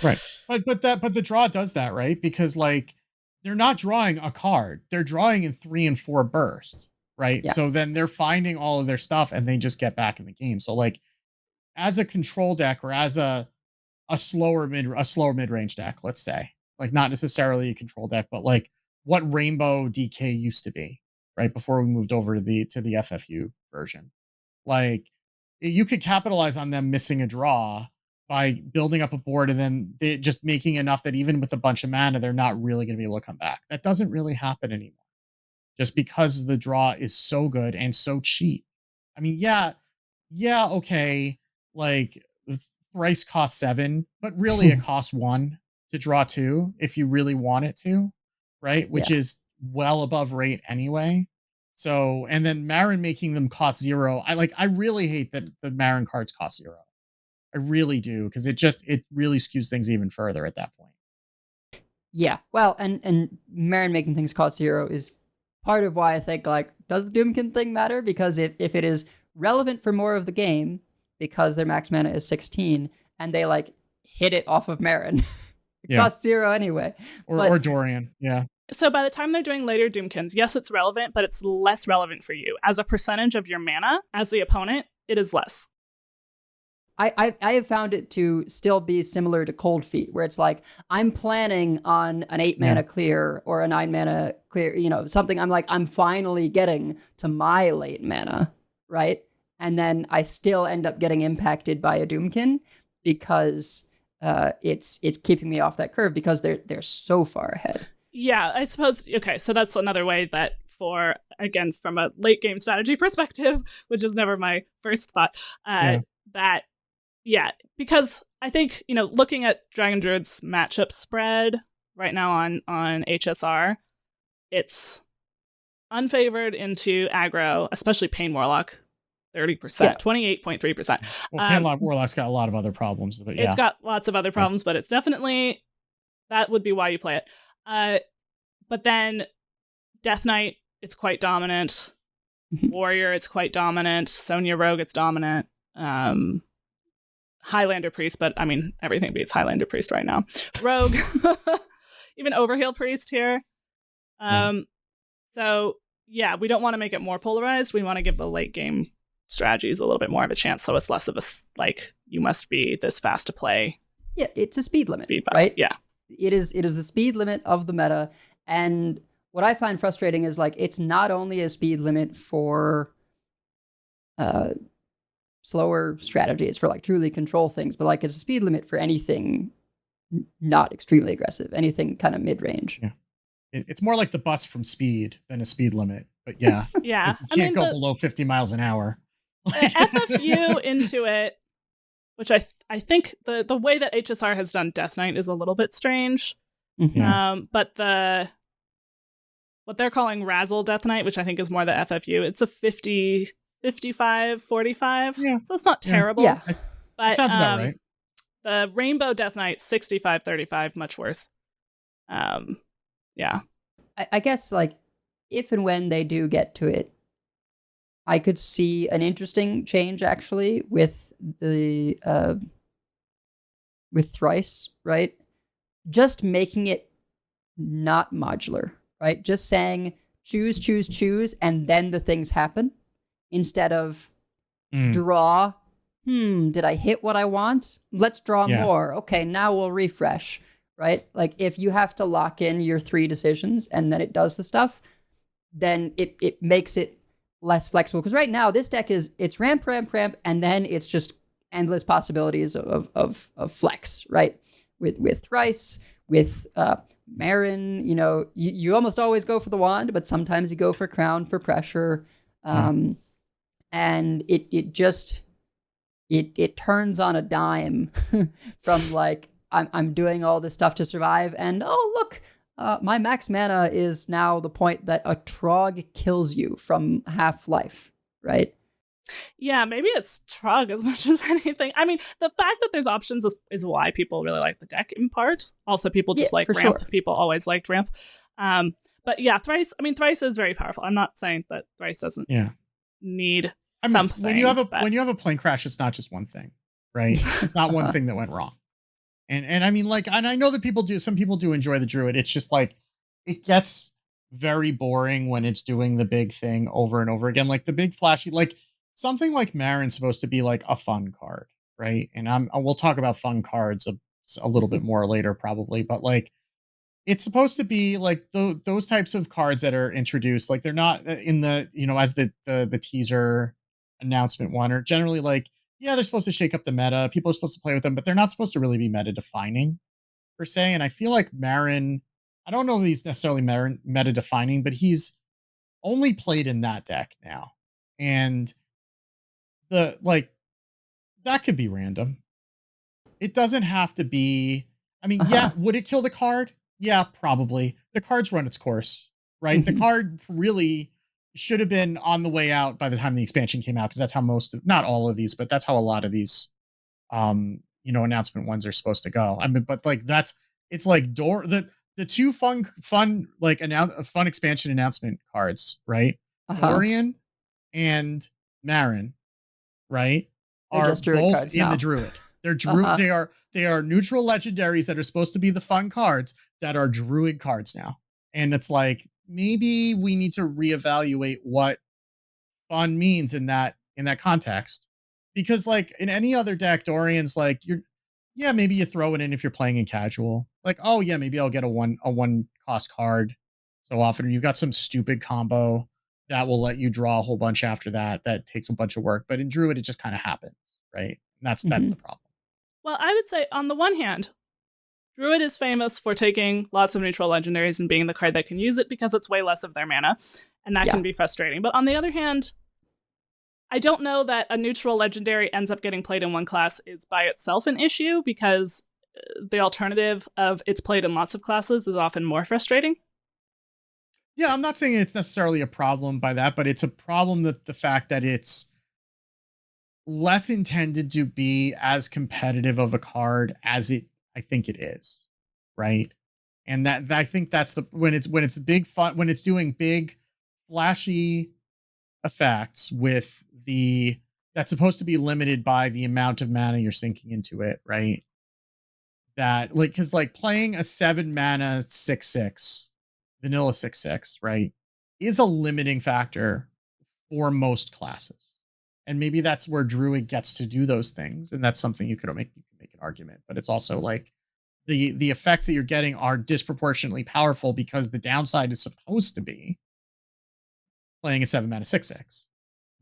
Right. But the draw does that, right? Because like they're not drawing a card, they're drawing in 3 and 4 bursts, right? Yeah. So then they're finding all of their stuff and they just get back in the game. So like as a control deck or as a slower mid-range deck, let's say, like not necessarily a control deck, but like what Rainbow DK used to be, right? Before we moved over to the FFU version. Like you could capitalize on them missing a draw by building up a board and then they just making enough that even with a bunch of mana, they're not really going to be able to come back. That doesn't really happen anymore. Just because the draw is so good and so cheap. I mean, yeah, okay, like thrice costs 7, but really it costs 1 to draw 2 if you really want it to, right? Which is well above rate anyway. So, and then Marin making them cost 0. I really hate that the Marin cards cost 0. I really do, because it really skews things even further at that point. Yeah, well, and Marin making things cost 0 is part of why I think, like, does the Doomkin thing matter? Because if it is relevant for more of the game, because their max mana is 16, and they, like, hit it off of Marin, it costs 0 anyway. Or Dorian, yeah. So by the time they're doing later Doomkins, yes, it's relevant, but it's less relevant for you. As a percentage of your mana, as the opponent, it is less. I have found it to still be similar to Cold Feet, where it's like, I'm planning on an 8 mana clear or a 9 mana clear, something I'm finally getting to my late mana, right? And then I still end up getting impacted by a Doomkin because it's keeping me off that curve because they're so far ahead. Yeah, I suppose, okay, so that's another way that again, from a late game strategy perspective, which is never my first thought, because I think, looking at Dragon Druid's matchup spread right now on HSR, it's unfavored into aggro, especially Pain Warlock, 30%, 28.3%. Well, Pain Warlock's got a lot of other problems, but it's got lots of other problems, but it's definitely, that would be why you play it. But then Death Knight, it's quite dominant. Warrior, it's quite dominant. Sonya Rogue, it's dominant. Highlander Priest, but I mean, everything beats Highlander Priest right now. Rogue, even Overheal Priest here. So yeah, we don't want to make it more polarized. We want to give the late game strategies a little bit more of a chance, so it's less of a, like, you must be this fast to play. Yeah, it's a speed limit, bug, right? Yeah. It is a speed limit of the meta, and what I find frustrating is, like, it's not only a speed limit for slower strategies, for like truly control things, but like it's a speed limit for anything not extremely aggressive, anything kind of mid-range. Yeah. It's more like the bus from Speed than a speed limit, but yeah. Yeah. You can't go below 50 miles an hour. FFU into it which I think the way that HSR has done Death Knight is a little bit strange. Yeah. But what they're calling Razzle Death Knight, which I think is more the FFU, it's a 50, 55, 45. Yeah. So it's not terrible. Yeah. But That sounds about right. The Rainbow Death Knight, 65, 35, much worse. Yeah. I guess, like, if and when they do get to it, I could see an interesting change, actually, with the with Thrice, right? Just making it not modular, right? Just saying choose, choose, choose, and then the things happen, instead of draw. Did I hit what I want? Let's draw more. Okay, now we'll refresh, right? Like, if you have to lock in your 3 decisions and then it does the stuff, then it makes it less flexible. Because right now, this deck it's ramp, ramp, ramp, and then it's just endless possibilities of flex, right? With Thrice, with Marin, you almost always go for the wand, but sometimes you go for crown for pressure. And it just it turns on a dime from, like, I'm doing all this stuff to survive, and oh look, my max mana is now the point that a Trog kills you from half-life, right? Yeah, maybe it's Trog as much as anything. I mean, the fact that there's options is why people really like the deck, in part. Also, people just like ramp. Sure. People always liked ramp. But yeah, Thrice is very powerful. I'm not saying that Thrice doesn't need something. When you have a plane crash, it's not just one thing, right? It's not one thing that went wrong. And I mean, like, and I know that some people do enjoy the Druid. It's just like, it gets very boring when it's doing the big thing over and over again. Like the big flashy, like something like Marin's supposed to be like a fun card, right? And we'll talk about fun cards a little bit more later, probably. But like, it's supposed to be like those types of cards that are introduced. Like, they're not in the, as the teaser announcement one, or generally like, yeah, they're supposed to shake up the meta. People are supposed to play with them, but they're not supposed to really be meta defining per se. And I feel like Marin, I don't know if he's necessarily meta defining, but he's only played in that deck now. And that could be random. It doesn't have to be, I mean, would it kill the card? Yeah, probably. The card's run its course, right? The card really should have been on the way out by the time the expansion came out, because that's how not all of these, but that's how a lot of these announcement ones are supposed to go. I mean, but like it's like the 2 fun fun expansion announcement cards, right? Dorian and Marin, right? They're are just Druid both cards in now. the Druid. They're Druid. They are neutral legendaries that are supposed to be the fun cards that are Druid cards now. And it's like, maybe we need to reevaluate what fun means in that context, because like in any other deck, Dorian's like, maybe you throw it in if you're playing in casual. Like, oh yeah, maybe I'll get a one cost card so often. You've got some stupid combo that will let you draw a whole bunch after that takes a bunch of work. But in Druid, it just kind of happens, right? And that's the problem. Well, I would say, on the one hand, Druid is famous for taking lots of neutral legendaries and being the card that can use it, because it's way less of their mana, and that can be frustrating. But on the other hand, I don't know that a neutral legendary ends up getting played in one class is by itself an issue, because the alternative of it's played in lots of classes is often more frustrating. Yeah, I'm not saying it's necessarily a problem by that, but it's a problem that the fact that it's less intended to be as competitive of a card as I think it is, right? And that I think that's when it's big fun, when it's doing big flashy effects with that's supposed to be limited by the amount of mana you're sinking into it, right? That, like, because like playing a 7 mana 6/6 vanilla 6/6, right, is a limiting factor for most classes. And maybe that's where Druid gets to do those things, and that's something you can make an argument. But it's also like the effects that you're getting are disproportionately powerful, because the downside is supposed to be playing a 7 mana 6/6.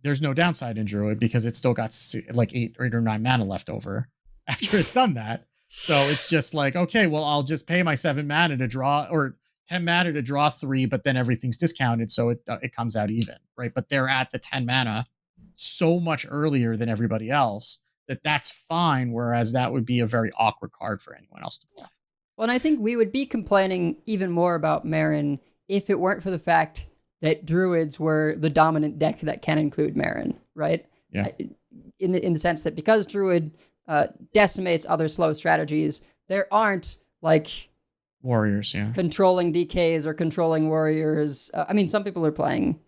There's no downside in Druid, because it's still got like 8 or 9 mana left over after it's done that. So it's just like, okay, well, I'll just pay my 7 mana to draw, or 10 mana to draw 3, but then everything's discounted, so it comes out even, right? But they're at the 10 mana so much earlier than everybody else that's fine, whereas that would be a very awkward card for anyone else to play. Well, and I think we would be complaining even more about Marin if it weren't for the fact that Druids were the dominant deck that can include Marin, right? Yeah. In the sense that because Druid decimates other slow strategies, there aren't like Warriors, yeah. controlling DKs or controlling warriors. I mean, some people are playing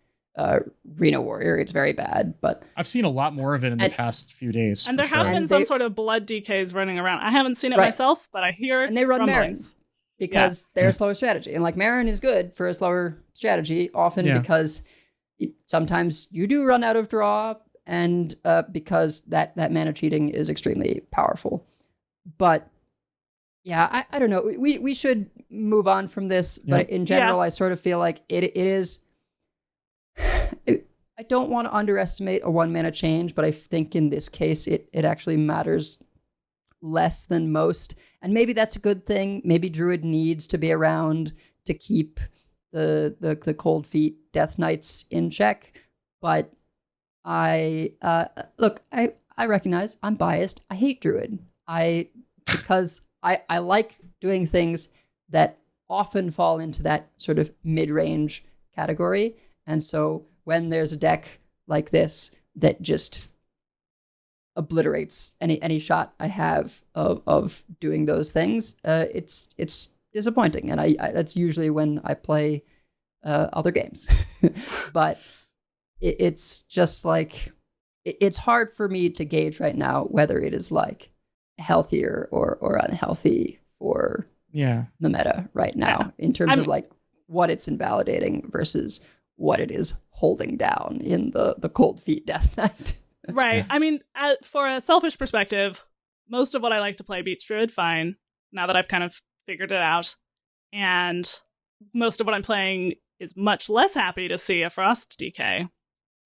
Reno Warrior. It's very bad, but I've seen a lot more of it in the past few days. And there have been some sort of blood DKs running around. I haven't seen it myself, but I hear and they run rumblings. Marin because they're a slower strategy. And like Marin is good for a slower strategy, often because sometimes you do run out of draw, and because that mana cheating is extremely powerful. But yeah, I don't know. We should move on from this, but in general, I sort of feel like it is. I don't want to underestimate a 1 mana change, but I think in this case, it actually matters less than most. And maybe that's a good thing. Maybe Druid needs to be around to keep the Cold Feet Death Knights in check. But I recognize I'm biased. I hate Druid. Because I like doing things that often fall into that sort of mid-range category. And so when there's a deck like this that just obliterates any shot I have of doing those things, it's disappointing. And I that's usually when I play other games. But it's just like, it's hard for me to gauge right now whether it is like healthier or unhealthy for the meta right now in terms of like what it's invalidating versus what it is holding down in the Cold Feet Death Knight. Right. I mean, for a selfish perspective, most of what I like to play beats Druid fine, now that I've kind of figured it out. And most of what I'm playing is much less happy to see a Frost DK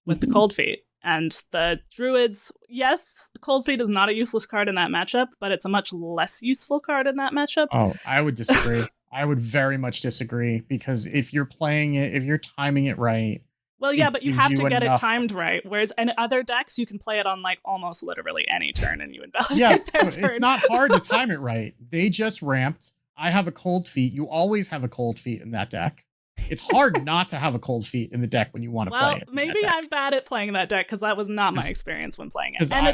with the Cold Feet. And the Druids, yes, Cold Feet is not a useless card in that matchup, but it's a much less useful card in that matchup. Oh, I would disagree. I would very much disagree, because if you're playing it, if you're timing it right. Well, yeah, but you have to get it timed right. Whereas in other decks, you can play it on like almost literally any turn and you invalidate that turn. It's not hard to time it right. They just ramped. I have a Cold Feet. You always have a Cold Feet in that deck. It's hard not to have a Cold Feet in the deck when you want to play it. Maybe I'm bad at playing that deck because that was not my experience when playing it. And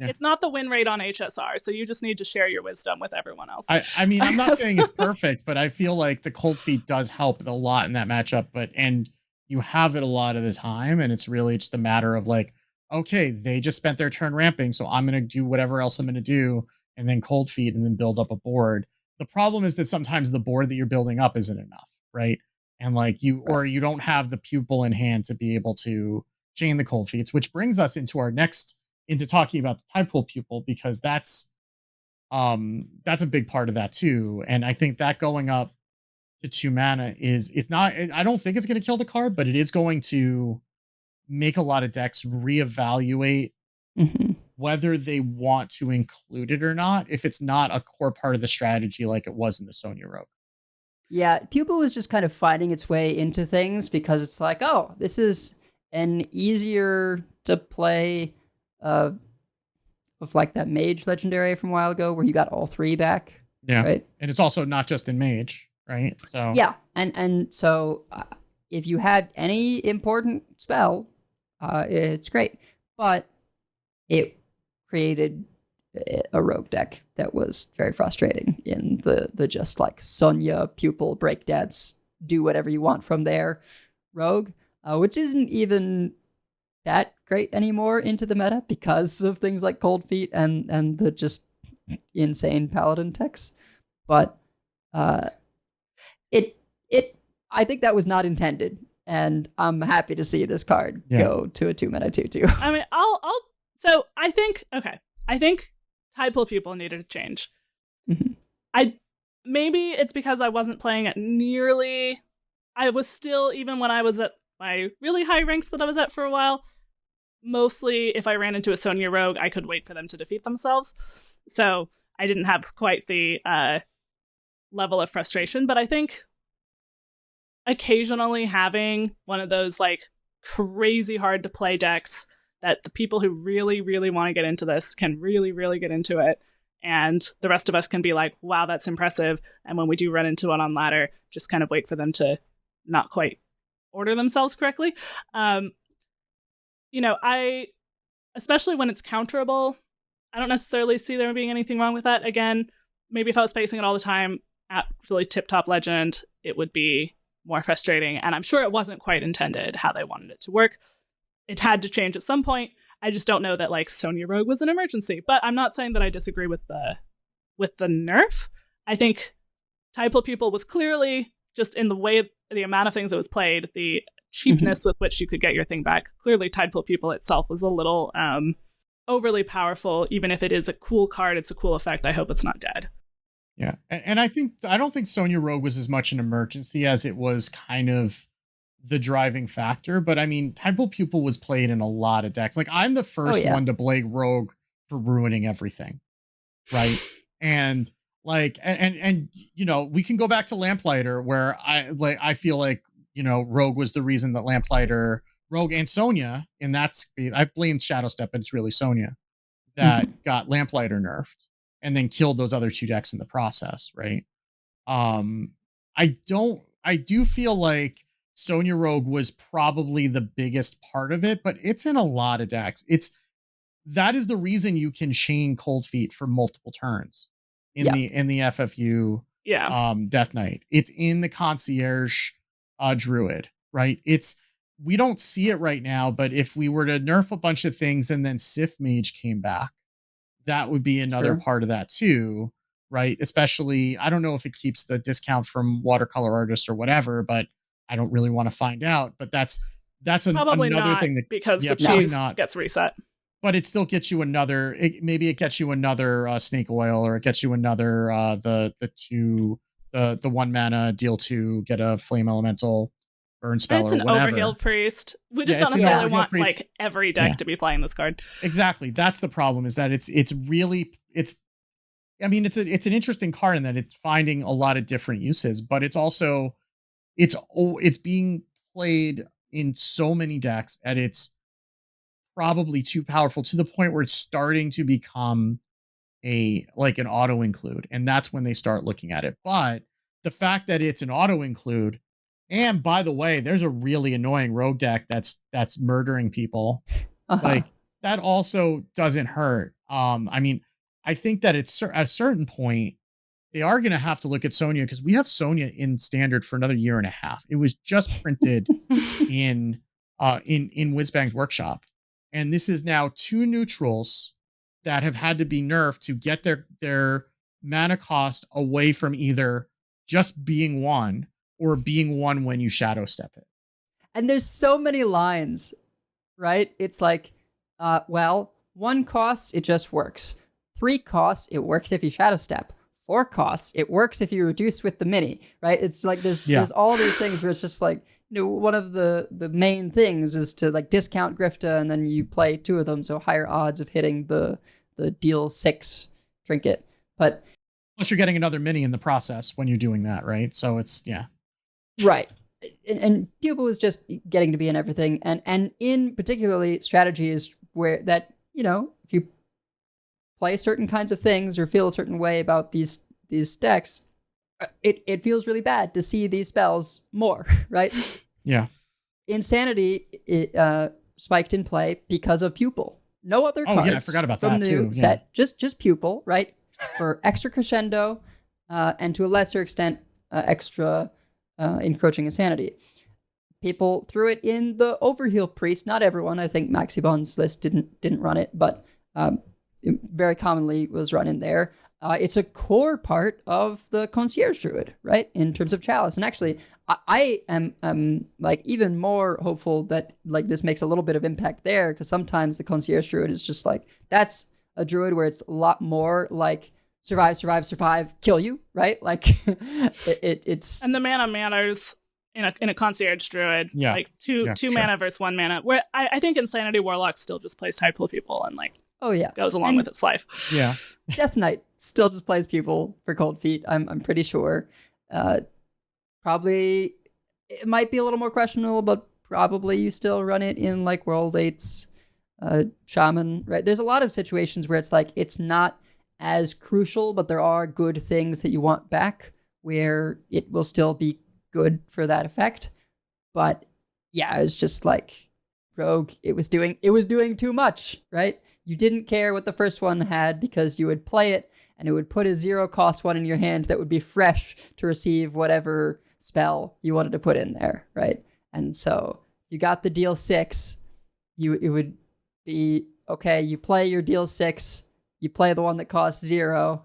it's not the win rate on HSR, so you just need to share your wisdom with everyone else. I mean, I'm not saying it's perfect, but I feel like the Cold Feet does help a lot in that matchup. And you have it a lot of the time, and it's really just a matter of like, okay, they just spent their turn ramping, so I'm going to do whatever else I'm going to do, and then Cold Feet, and then build up a board. The problem is that sometimes the board that you're building up isn't enough. Right. And like or you don't have the pupil in hand to be able to chain the Cold Feet, which brings us into talking about the Tide Pool Pupil, because that's a big part of that too. And I think that going up to 2 mana is not, I don't think it's going to kill the card, but it is going to make a lot of decks reevaluate whether they want to include it or not, if it's not a core part of the strategy like it was in the Sonya Rogue. Yeah, Pupil was just kind of finding its way into things because it's like, oh, this is an easier to play of like that Mage legendary from a while ago where you got all 3 back. Yeah. Right? And it's also not just in Mage, right? So yeah, and so if you had any important spell, it's great. But it created a rogue deck that was very frustrating in the just like Sonya Pupil breakdance, do whatever you want from there rogue, which isn't even that great anymore into the meta because of things like Cold Feet and the just insane paladin techs. But I think that was not intended, and I'm happy to see this card go to a 2 mana 2/2. I mean, I think Tide Pool Pupil needed a change. Maybe it's because I wasn't playing it nearly. I was still, even when I was at my really high ranks that I was at for a while, mostly if I ran into a Sonya Rogue, I could wait for them to defeat themselves. So I didn't have quite the level of frustration. But I think occasionally having one of those like crazy hard to play decks that the people who really, really want to get into this can really, really get into it. And the rest of us can be like, wow, that's impressive. And when we do run into it on ladder, just kind of wait for them to not quite order themselves correctly. Especially when it's counterable, I don't necessarily see there being anything wrong with that. Again, maybe if I was facing it all the time at really tip-top legend, it would be more frustrating. And I'm sure it wasn't quite intended how they wanted it to work. It had to change at some point. I just don't know that like Sonya Rogue was an emergency. But I'm not saying that I disagree with the nerf. I think Typal Pupil was clearly just in the way, the amount of things it was played, the cheapness with which you could get your thing back. Clearly, Typal Pupil itself was a little overly powerful. Even if it is a cool card, it's a cool effect. I hope it's not dead. Yeah, and I don't think Sonya Rogue was as much an emergency as it was kind of the driving factor. But I mean, Typal Pupil was played in a lot of decks. Like, I'm the first one to blame Rogue for ruining everything, right? And like, and you know, we can go back to Lamplighter, where I feel like, you know, Rogue was the reason that Lamplighter, Rogue and Sonya, and that's, I blame Shadowstep, but it's really Sonya that got Lamplighter nerfed and then killed those other two decks in the process, right? I do feel like Sonya Rogue was probably the biggest part of it, but it's in a lot of decks. That is the reason you can chain Cold Feet for multiple turns in the FFU Death Knight. It's in the Concierge Druid, right? We don't see it right now, but if we were to nerf a bunch of things and then Sith Mage came back, that would be another part of that too, right? Especially, I don't know if it keeps the discount from watercolor artists or whatever, but I don't really want to find out. But that's probably another not, thing that, because the chase gets reset. But it still gets you another. Maybe it gets you another Snake Oil, or it gets you another the 1 mana deal 2, get a Flame Elemental, burn spell, it's or an whatever. Overhealed Priest. We just don't necessarily want like every deck to be playing this card. Exactly. That's the problem, is that it's an interesting card in that it's finding a lot of different uses, but it's also it's being played in so many decks, and it's probably too powerful to the point where it's starting to become an auto include, and that's when they start looking at it. But the fact that it's an auto include, and by the way, there's a really annoying rogue deck that's murdering people, like that also doesn't hurt. I mean, I think that at a certain point they are going to have to look at Sonya, because we have Sonya in standard for another year and a half. It was just printed in Whizbang's workshop. And this is now 2 neutrals that have had to be nerfed to get their mana cost away from either just being 1 or being 1 when you shadow step it. And there's so many lines, right? It's like, 1 cost, it just works. 3 costs, it works if you shadow step. 4 costs, it works if you reduce with the mini, right? It's like there's all these things where it's just like, you know, one of the main things is to like discount Grifta, and then you play 2 of them, so higher odds of hitting the deal 6 trinket. But plus you're getting another mini in the process when you're doing that, right? So it's right. And Pupil is just getting to be in everything, and in particularly strategies where that, you know, if you play certain kinds of things or feel a certain way about these decks, it feels really bad to see these spells more, right? Yeah. Insanity spiked in play because of Pupil. No other cards. Oh yeah, I forgot about from that the too. new set. Just Pupil, right? For extra crescendo, and to a lesser extent, extra encroaching insanity. People threw it in the Overheal Priest. Not everyone. I think Maxibon's list didn't run it, but it very commonly was run in there. It's a core part of the Concierge Druid, right? In terms of Chalice. And actually, I am like even more hopeful that like this makes a little bit of impact there, because sometimes the Concierge Druid is just like, that's a Druid where it's a lot more like survive, kill you, right? Like it's... And the mana matters in a Concierge Druid. Yeah. Like two mana versus 1 mana. Where I think Insanity Warlock still just plays Typal People and like goes along with its life. Yeah. Death Knight still just plays people for Cold Feet, I'm pretty sure. Probably it might be a little more questionable, but probably you still run it in like World 8s Shaman, right? There's a lot of situations where it's like it's not as crucial, but there are good things that you want back where it will still be good for that effect. But yeah, it's just like Rogue, it was doing too much, right? You didn't care what the first one had because you would play it and it would put a 0-cost one in your hand that would be fresh to receive whatever spell you wanted to put in there, right? And so you got the deal 6, it would be, okay, you play your deal 6, you play the one that costs 0,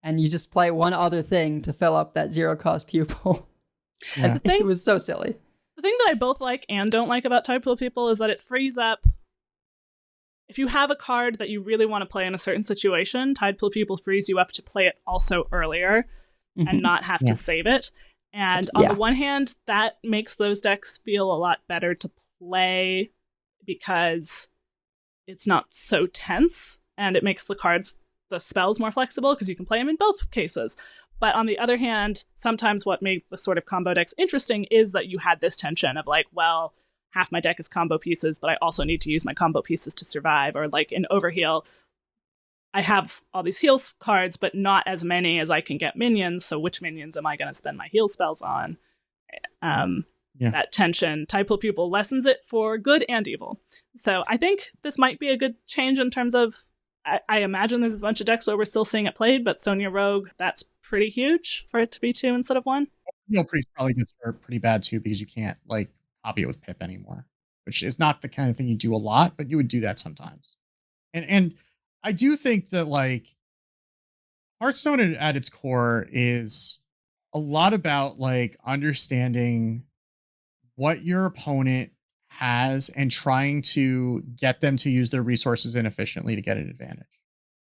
and you just play one other thing to fill up that 0-cost pupil. Yeah. It was so silly. The thing that I both like and don't like about Tide Pool People is that it frees up. If you have a card that you really want to play in a certain situation, Tide Pool People frees you up to play it also earlier and not have to save it. And on the one hand, that makes those decks feel a lot better to play because it's not so tense, and it makes the spells more flexible because you can play them in both cases. But on the other hand, sometimes what made the sort of combo decks interesting is that you had this tension of like, well, half my deck is combo pieces, but I also need to use my combo pieces to survive. Or like in Overheal, I have all these heal cards, but not as many as I can get minions. So which minions am I going to spend my heal spells on? That tension, Tide Pool Pupil lessens it for good and evil. So I think this might be a good change in terms of, I imagine there's a bunch of decks where we're still seeing it played, but Sonya Rogue, that's pretty huge for it to be 2 instead of 1. Priest probably gets hurt pretty bad too because you can't like copy it with Pip anymore, which is not the kind of thing you do a lot, but you would do that sometimes. And I do think that like Hearthstone at its core is a lot about like understanding what your opponent has and trying to get them to use their resources inefficiently to get an advantage,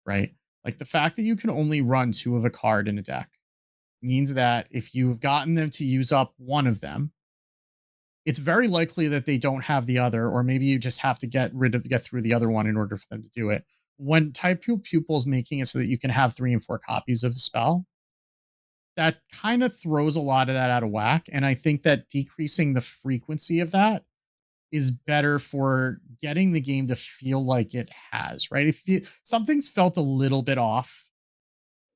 right? Like the fact that you can only run 2 of a card in a deck means that if you've gotten them to use up one of them, it's very likely that they don't have the other, or maybe you just have to get through the other one in order for them to do it. When Tide Pool Pupil is making it so that you can have 3 and 4 copies of a spell, that kind of throws a lot of that out of whack. And I think that decreasing the frequency of that is better for getting the game to feel like it has, right? If something's felt a little bit off,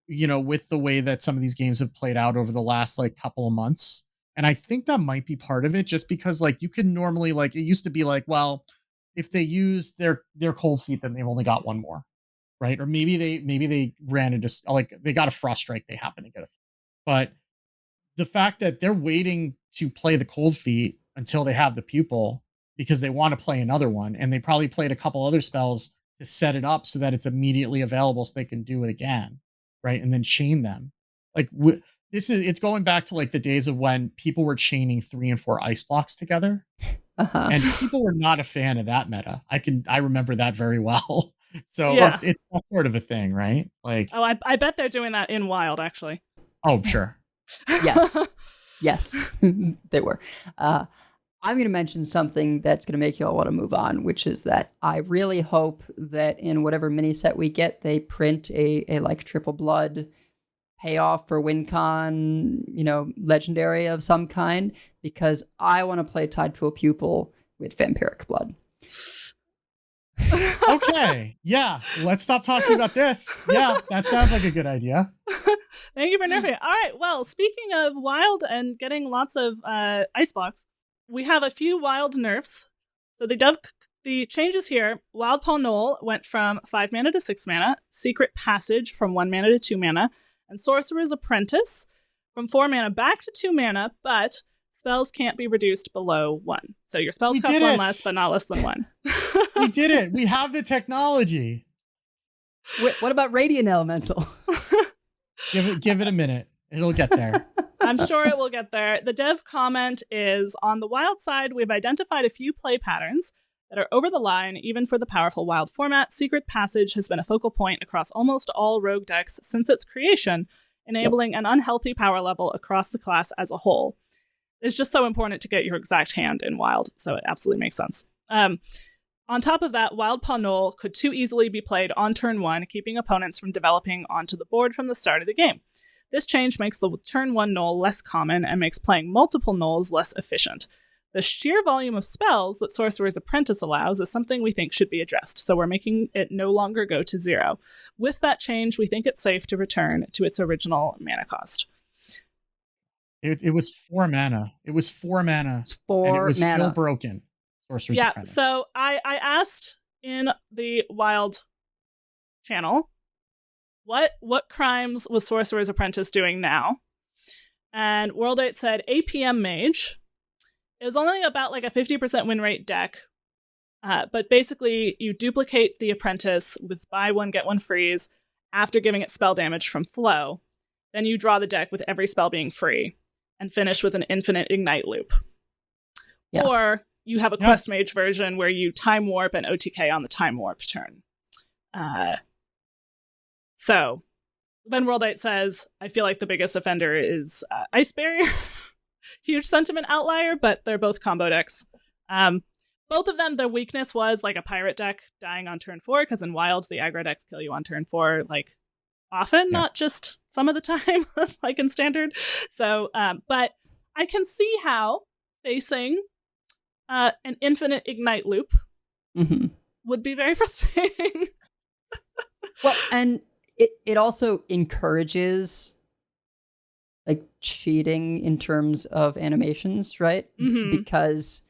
with the way that some of these games have played out over the last like couple of months. And I think that might be part of it, just because like you can normally, like it used to be like, well, if they use their cold feet, then they've only got one more, right? Or maybe they ran into like they got a frost strike, they happen to get but the fact that they're waiting to play the cold feet until they have the pupil because they want to play another one, and they probably played a couple other spells to set it up so that it's immediately available so they can do it again, right? And then chain them. Like it's going back to like the days of when people were chaining 3 and 4 ice blocks together. And people were not a fan of that meta. I remember that very well. So it's that sort of a thing, right? Like, oh, I bet they're doing that in Wild, actually. Oh, sure. Yes, they were. I'm going to mention something that's going to make you all want to move on, which is that I really hope that in whatever mini set we get, they print a like triple blood payoff for WinCon, legendary of some kind, because I want to play Tide Pool Pupil with Vampiric Blood. Okay. Yeah. Let's stop talking about this. Yeah. That sounds like a good idea. Thank you for nerfing it. All right. Well, speaking of Wild and getting lots of ice blocks, we have a few Wild nerfs. So the changes here, Wild Paw Knoll went from 5 mana to 6 mana, Secret Passage from 1 mana to 2 mana, and Sorcerer's Apprentice from 4 mana back to 2 mana, but spells can't be reduced below 1. So your spells cost 1 less, but not less than 1. We did it. We have the technology. What about Radiant Elemental? Give it a minute. It'll get there. I'm sure it will get there. The dev comment is, on the Wild side, we've identified a few play patterns that are over the line, even for the powerful Wild format. Secret Passage has been a focal point across almost all Rogue decks since its creation, enabling an unhealthy power level across the class as a whole. It's just so important to get your exact hand in Wild, so it absolutely makes sense. On top of that, Wild Paw Knoll could too easily be played on turn 1, keeping opponents from developing onto the board from the start of the game. This change makes the turn 1 Knoll less common and makes playing multiple Knolls less efficient. The sheer volume of spells that Sorcerer's Apprentice allows is something we think should be addressed, so we're making it no longer go to 0. With that change, we think it's safe to return to its original mana cost. It was 4 mana. It was 4 mana. It's 4 and it was mana. still broken. Sorcerer's Apprentice. So I asked in the Wild channel, what crimes was Sorcerer's Apprentice doing now? And World 8 said APM Mage. It was only about like a 50% win rate deck, but basically you duplicate the Apprentice with buy one, get one freeze after giving it spell damage from flow. Then you draw the deck with every spell being free and finish with an infinite ignite loop. Yeah. Or you have a Quest Mage version where you time warp and OTK on the time warp turn. So then World 8 says, I feel like the biggest offender is Ice Barrier. Huge sentiment outlier, but they're both combo decks. Both of them, their weakness was like a pirate deck dying on turn 4, because in Wild, the aggro decks kill you on turn 4, like often, not just some of the time, like in Standard. So, but I can see how facing an infinite ignite loop would be very frustrating. Well, and it also encourages like cheating in terms of animations, right? Because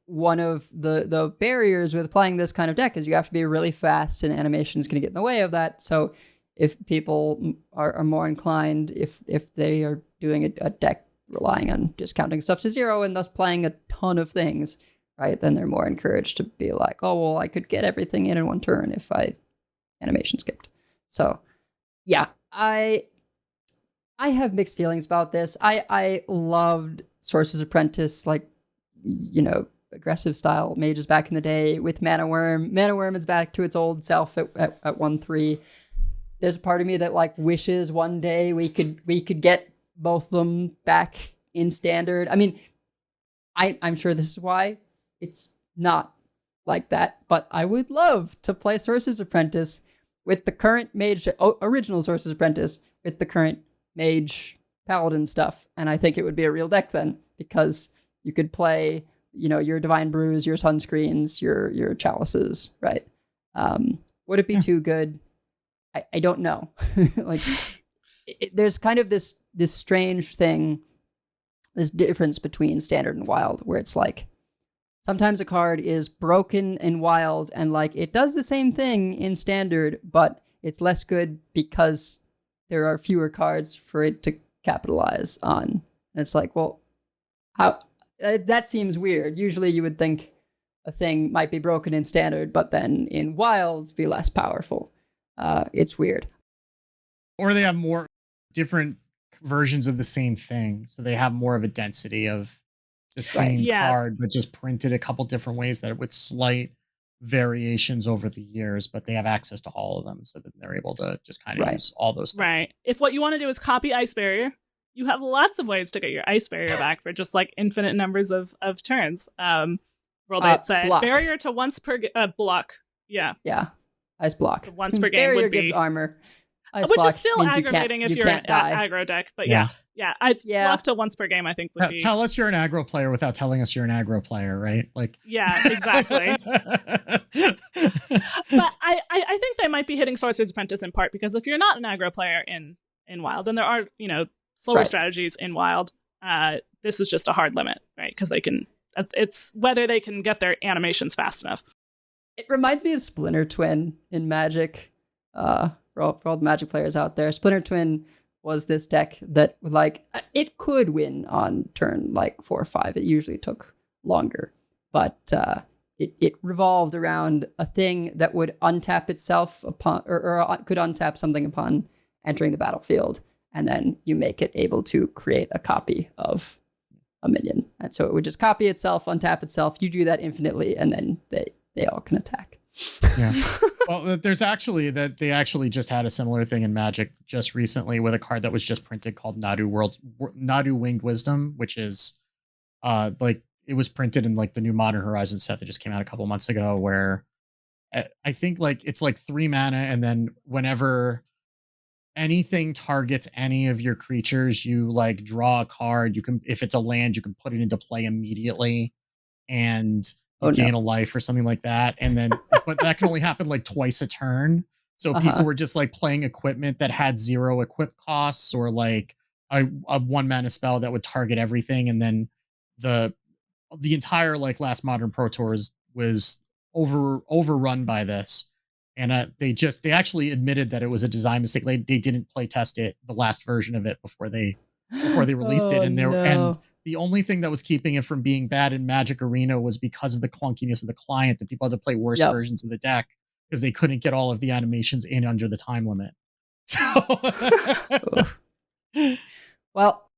one of the barriers with playing this kind of deck is you have to be really fast, and animation is going to get in the way of that. So if people are more inclined, if they are doing a deck relying on discounting stuff to 0 and thus playing a ton of things, right, then they're more encouraged to be like, oh, well, I could get everything in one turn if I animation skipped. So yeah, I have mixed feelings about this. I loved Sorcerer's Apprentice, like, you know, aggressive style mages back in the day with Mana Worm. Mana Worm is back to its old self at 1/3. There's a part of me that like wishes one day we could get both of them back in Standard. I mean, I'm sure this is why it's not like that, but I would love to play Sorcerer's Apprentice with the current mage, original Sorcerer's Apprentice with the current mage paladin stuff, and I think it would be a real deck then, because you could play, you know, your Divine Brews, your Sunscreens, your Chalices, right? Would it be too good? I don't know. Like, there's kind of this strange thing, this difference between Standard and Wild, where it's like sometimes a card is broken in Wild and like it does the same thing in Standard, but it's less good because there are fewer cards for it to capitalize on. And it's like, well, how that seems weird. Usually you would think a thing might be broken in Standard, but then in Wilds be less powerful. It's weird. Or they have more different versions of the same thing, so they have more of a density of the same card, but just printed a couple different ways that with slight variations over the years, but they have access to all of them, so that they're able to just kind of use all those things. Right. If what you want to do is copy Ice Barrier, you have lots of ways to get your Ice Barrier back for just like infinite numbers of turns. World 8 said barrier to once per block. Yeah. Ice block. Once per game barrier would be gives armor. Ice which block is still aggravating if you're an aggro deck, but it's block to once per game, I think would be. Tell us you're an aggro player without telling us you're an aggro player, right? Like, yeah, exactly. But I think they might be hitting Sorcerer's Apprentice in part because if you're not an aggro player in Wild, and there are, you know, slower strategies in Wild, this is just a hard limit, right? Because they can. It's whether they can get their animations fast enough. It reminds me of Splinter Twin in Magic. For all the Magic players out there, Splinter Twin was this deck that, like, it could win on turn like 4 or 5. It usually took longer, but it revolved around a thing that would untap itself upon, or could untap something upon entering the battlefield, and then you make it able to create a copy of a minion, and so it would just copy itself, untap itself. You do that infinitely, and then they all can attack. Yeah. Well, there's actually that they actually just had a similar thing in Magic just recently with a card that was just printed called Nadu Winged Wisdom, which is like it was printed in like the new Modern Horizons set that just came out a couple months ago, where I think like it's like 3 mana, and then whenever anything targets any of your creatures, you like draw a card. You can, if it's a land, you can put it into play immediately and you gain a life or something like that. And then, but that can only happen like twice a turn. So people were just like playing equipment that had 0 equip costs, or like a 1 mana spell that would target everything. And then the entire like last Modern Pro Tours was overrun by this. And they actually admitted that it was a design mistake. They didn't play test it, the last version of it, before they released it. And and the only thing that was keeping it from being bad in Magic Arena was because of the clunkiness of the client, that people had to play worse versions of the deck because they couldn't get all of the animations in under the time limit. So well,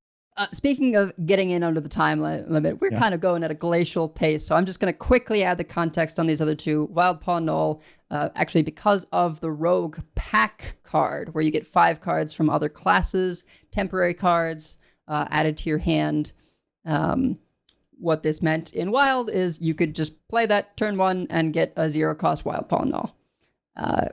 speaking of getting in under the time limit, we're kind of going at a glacial pace. So I'm just going to quickly add the context on these other two. Wild Paw Null, actually because of the Rogue Pack card, where you get 5 cards from other classes, temporary cards added to your hand. What this meant in Wild is you could just play that turn 1 and get a 0-cost Wild Paw Null,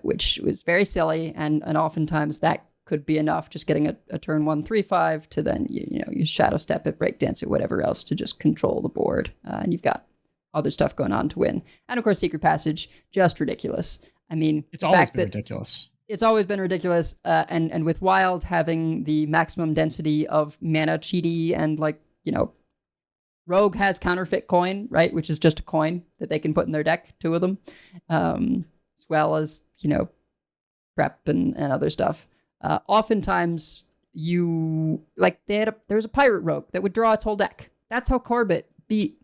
which was very silly, and oftentimes that could be enough, just getting a turn 1 3/5 to then you shadow step it, breakdance it, whatever else, to just control the board, and you've got other stuff going on to win. And of course, Secret Passage, just ridiculous. I mean, it's always been ridiculous. It's always been ridiculous, and with Wild having the maximum density of mana cheaty, and Rogue has Counterfeit Coin, right, which is just a coin that they can put in their deck, 2 of them, as well as prep and other stuff. Oftentimes there was a pirate rogue that would draw its whole deck. That's how Corbett beat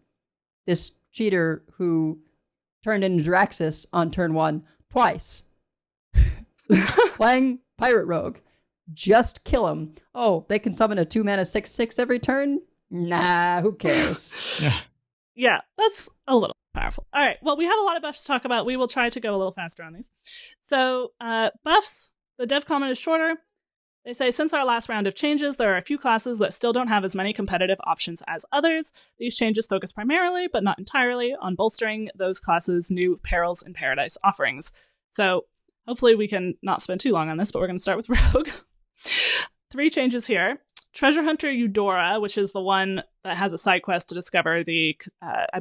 this cheater who turned into Draxus on turn 1 twice. Playing pirate rogue. Just kill him. Oh, they can summon a 2-mana 6/6 every turn? Nah, who cares? Yeah, that's a little powerful. All right, well, we have a lot of buffs to talk about. We will try to go a little faster on these. So, buffs. The dev comment is shorter. They say, since our last round of changes, there are a few classes that still don't have as many competitive options as others. These changes focus primarily, but not entirely, on bolstering those classes' new Perils in Paradise offerings. So hopefully we can not spend too long on this, but we're going to start with Rogue. 3 changes here. Treasure Hunter Eudora, which is the one that has a side quest to discover I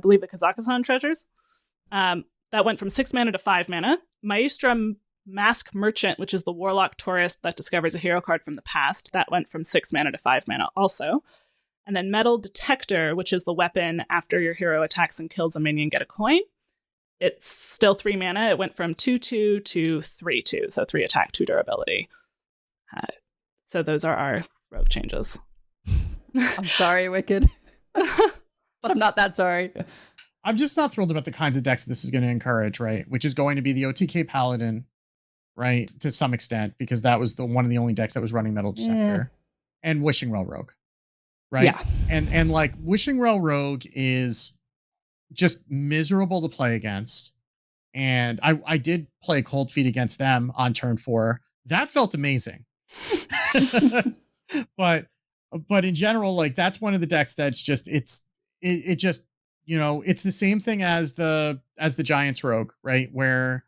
believe the Kazakhstan treasures. That went from 6 mana to 5 mana. Maestra Mask Merchant, which is the Warlock Tourist that discovers a hero card from the past. That went from 6 mana to 5 mana also. And then Metal Detector, which is the weapon after your hero attacks and kills a minion, get a coin. It's still 3 mana. It went from 2/2 to 3/2, so 3 attack, 2 durability. So those are our Rogue changes. I'm sorry, Wicked. But I'm not that sorry. I'm just not thrilled about the kinds of decks this is going to encourage, right? Which is going to be the OTK Paladin, right? To some extent, because that was one of the only decks that was running Metal Detector, and Wishing Well Rogue, right? Yeah. And like Wishing Well Rogue is just miserable to play against. And I did play Cold Feet against them on turn 4. That felt amazing. but in general, like that's one of the decks that's just it just it's the same thing as the Giants Rogue, right? Where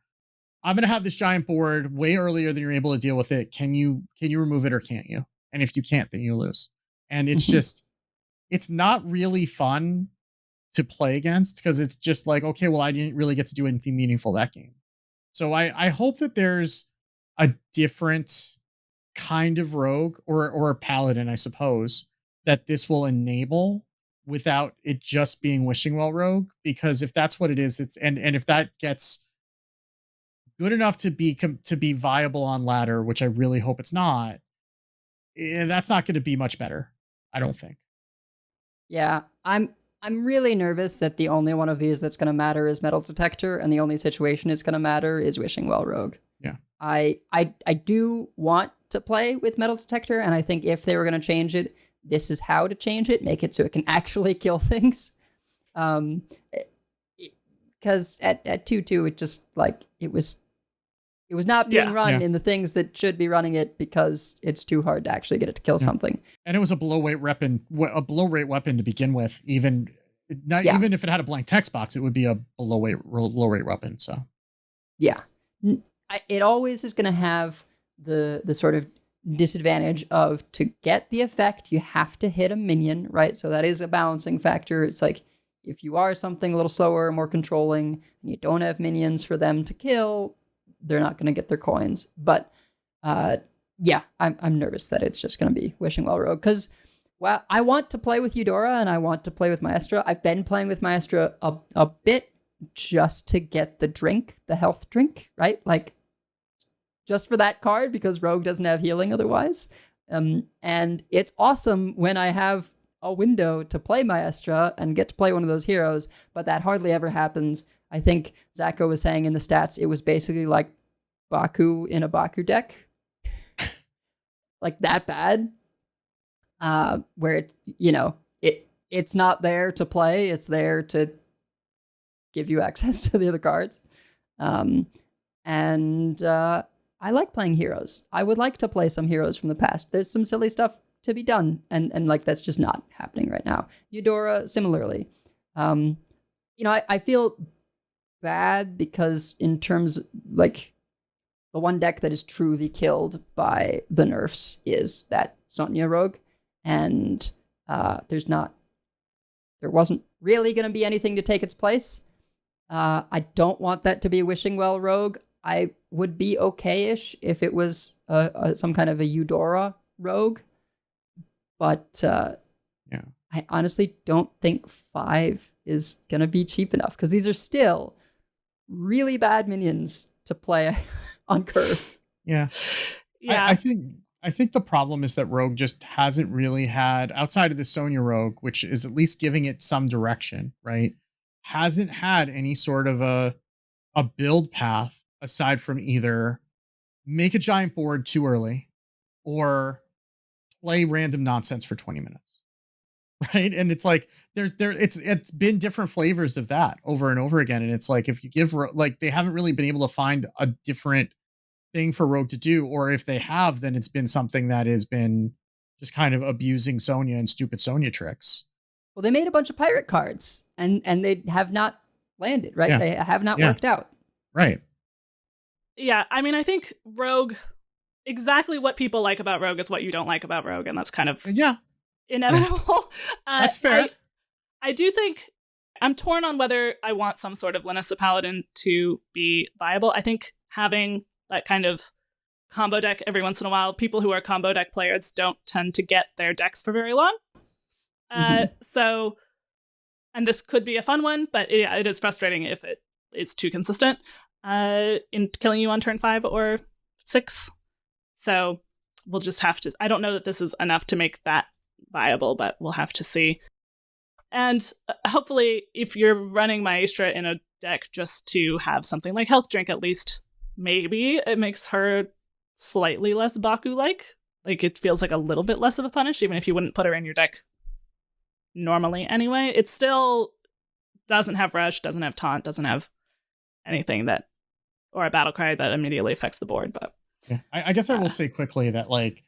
I'm going to have this giant board way earlier than you're able to deal with it. Can you remove it or can't you? And if you can't, then you lose. And it's just, it's not really fun to play against, because it's just like, okay, well, I didn't really get to do anything meaningful that game. So I hope that there's a different kind of rogue or a paladin, I suppose, that this will enable without it just being Wishing Well Rogue. Because if that's what it is, it's and if that gets good enough to be viable on ladder, which I really hope it's not, that's not going to be much better, I don't think. Yeah, I'm really nervous that the only one of these that's going to matter is Metal Detector, and the only situation it's going to matter is Wishing Well Rogue. Yeah. I do want to play with Metal Detector, and I think if they were going to change it, this is how to change it, make it so it can actually kill things. Because at 2/2, it just like it was not being run in the things that should be running it, because it's too hard to actually get it to kill something. And it was a below rate weapon to begin with. Even if it had a blank text box, it would be a low rate weapon. So yeah, it always is going to have the sort of disadvantage of, to get the effect, you have to hit a minion, right? So that is a balancing factor. It's like, if you are something a little slower, more controlling, and you don't have minions for them to kill, they're not going to get their coins. But yeah, I'm nervous that it's just going to be Wishing Well Rogue, because well, I want to play with Eudora and I want to play with Maestra. I've been playing with Maestra a bit just to get the health drink, right? Like, just for that card, because Rogue doesn't have healing otherwise. And it's awesome when I have a window to play Maestra and get to play one of those heroes, but that hardly ever happens. I think Zacho was saying in the stats, it was basically like Baku in a Baku deck. Like that bad. Where it, it's not there to play, it's there to give you access to the other cards. And I like playing heroes. I would like to play some heroes from the past. There's some silly stuff to be done, and like that's just not happening right now. Eudora, similarly. I feel bad because in terms, like, the one deck that is truly killed by the nerfs is that Sonya Rogue. And there wasn't really going to be anything to take its place. I don't want that to be Wishing Well Rogue. I would be okay-ish if it was some kind of a Eudora Rogue. But yeah, I honestly don't think 5 is going to be cheap enough, because these are still really bad minions to play on curve. Yeah. Yeah. I think the problem is that Rogue just hasn't really had, outside of the Sonya Rogue, which is at least giving it some direction, right? Hasn't had any sort of a build path aside from either make a giant board too early or play random nonsense for 20 minutes. Right? And it's like it's been different flavors of that over and over again. And it's like, if you give, like, they haven't really been able to find a different thing for Rogue to do, or if they have, then it's been something that has been just kind of abusing Sonya and stupid Sonya tricks. Well, they made a bunch of pirate cards, and they have not landed, right? Yeah. They have not worked out. Right. Yeah, I mean, I think Rogue, exactly what people like about Rogue is what you don't like about Rogue, and that's kind of inevitable. That's fair. I do think I'm torn on whether I want some sort of Linus the Paladin to be viable. I think having that kind of combo deck every once in a while, people who are combo deck players don't tend to get their decks for very long. So, and this could be a fun one, but it is frustrating if it is too consistent in killing you on turn 5 or 6. So we'll just have to, I don't know that this is enough to make that viable, but we'll have to see. And hopefully, if you're running Maestra in a deck just to have something like Health Drink, at least maybe it makes her slightly less Baku-like. Like, it feels like a little bit less of a punish, even if you wouldn't put her in your deck normally anyway. It still doesn't have Rush, doesn't have Taunt, doesn't have anything that, or a Battle Cry that immediately affects the board. But yeah, I guess I will say quickly that, like,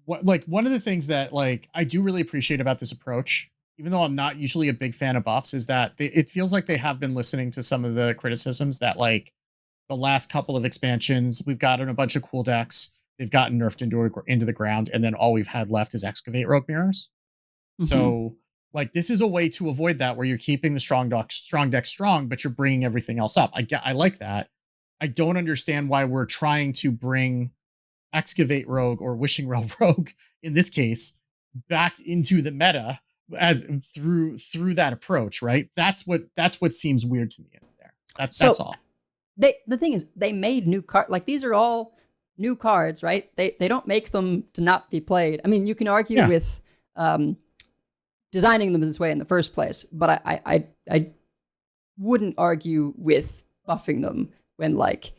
one of the things that, like, I do really appreciate about this approach, even though I'm not usually a big fan of buffs, is that it feels like they have been listening to some of the criticisms that, like, the last couple of expansions, we've gotten a bunch of cool decks, they've gotten nerfed into the ground, and then all we've had left is Excavate Rogue Mirrors. So, like, this is a way to avoid that, where you're keeping the strong deck strong, but you're bringing everything else up. I like that. I don't understand why we're trying to bring Excavate Rogue, or Wishing Well Rogue in this case, back into the meta as through that approach, right? That's what seems weird to me in there. That's all. The thing is, they made new cards. Like, these are all new cards, right? They don't make them to not be played. I mean, you can argue with designing them this way in the first place, but I wouldn't argue with buffing them when, like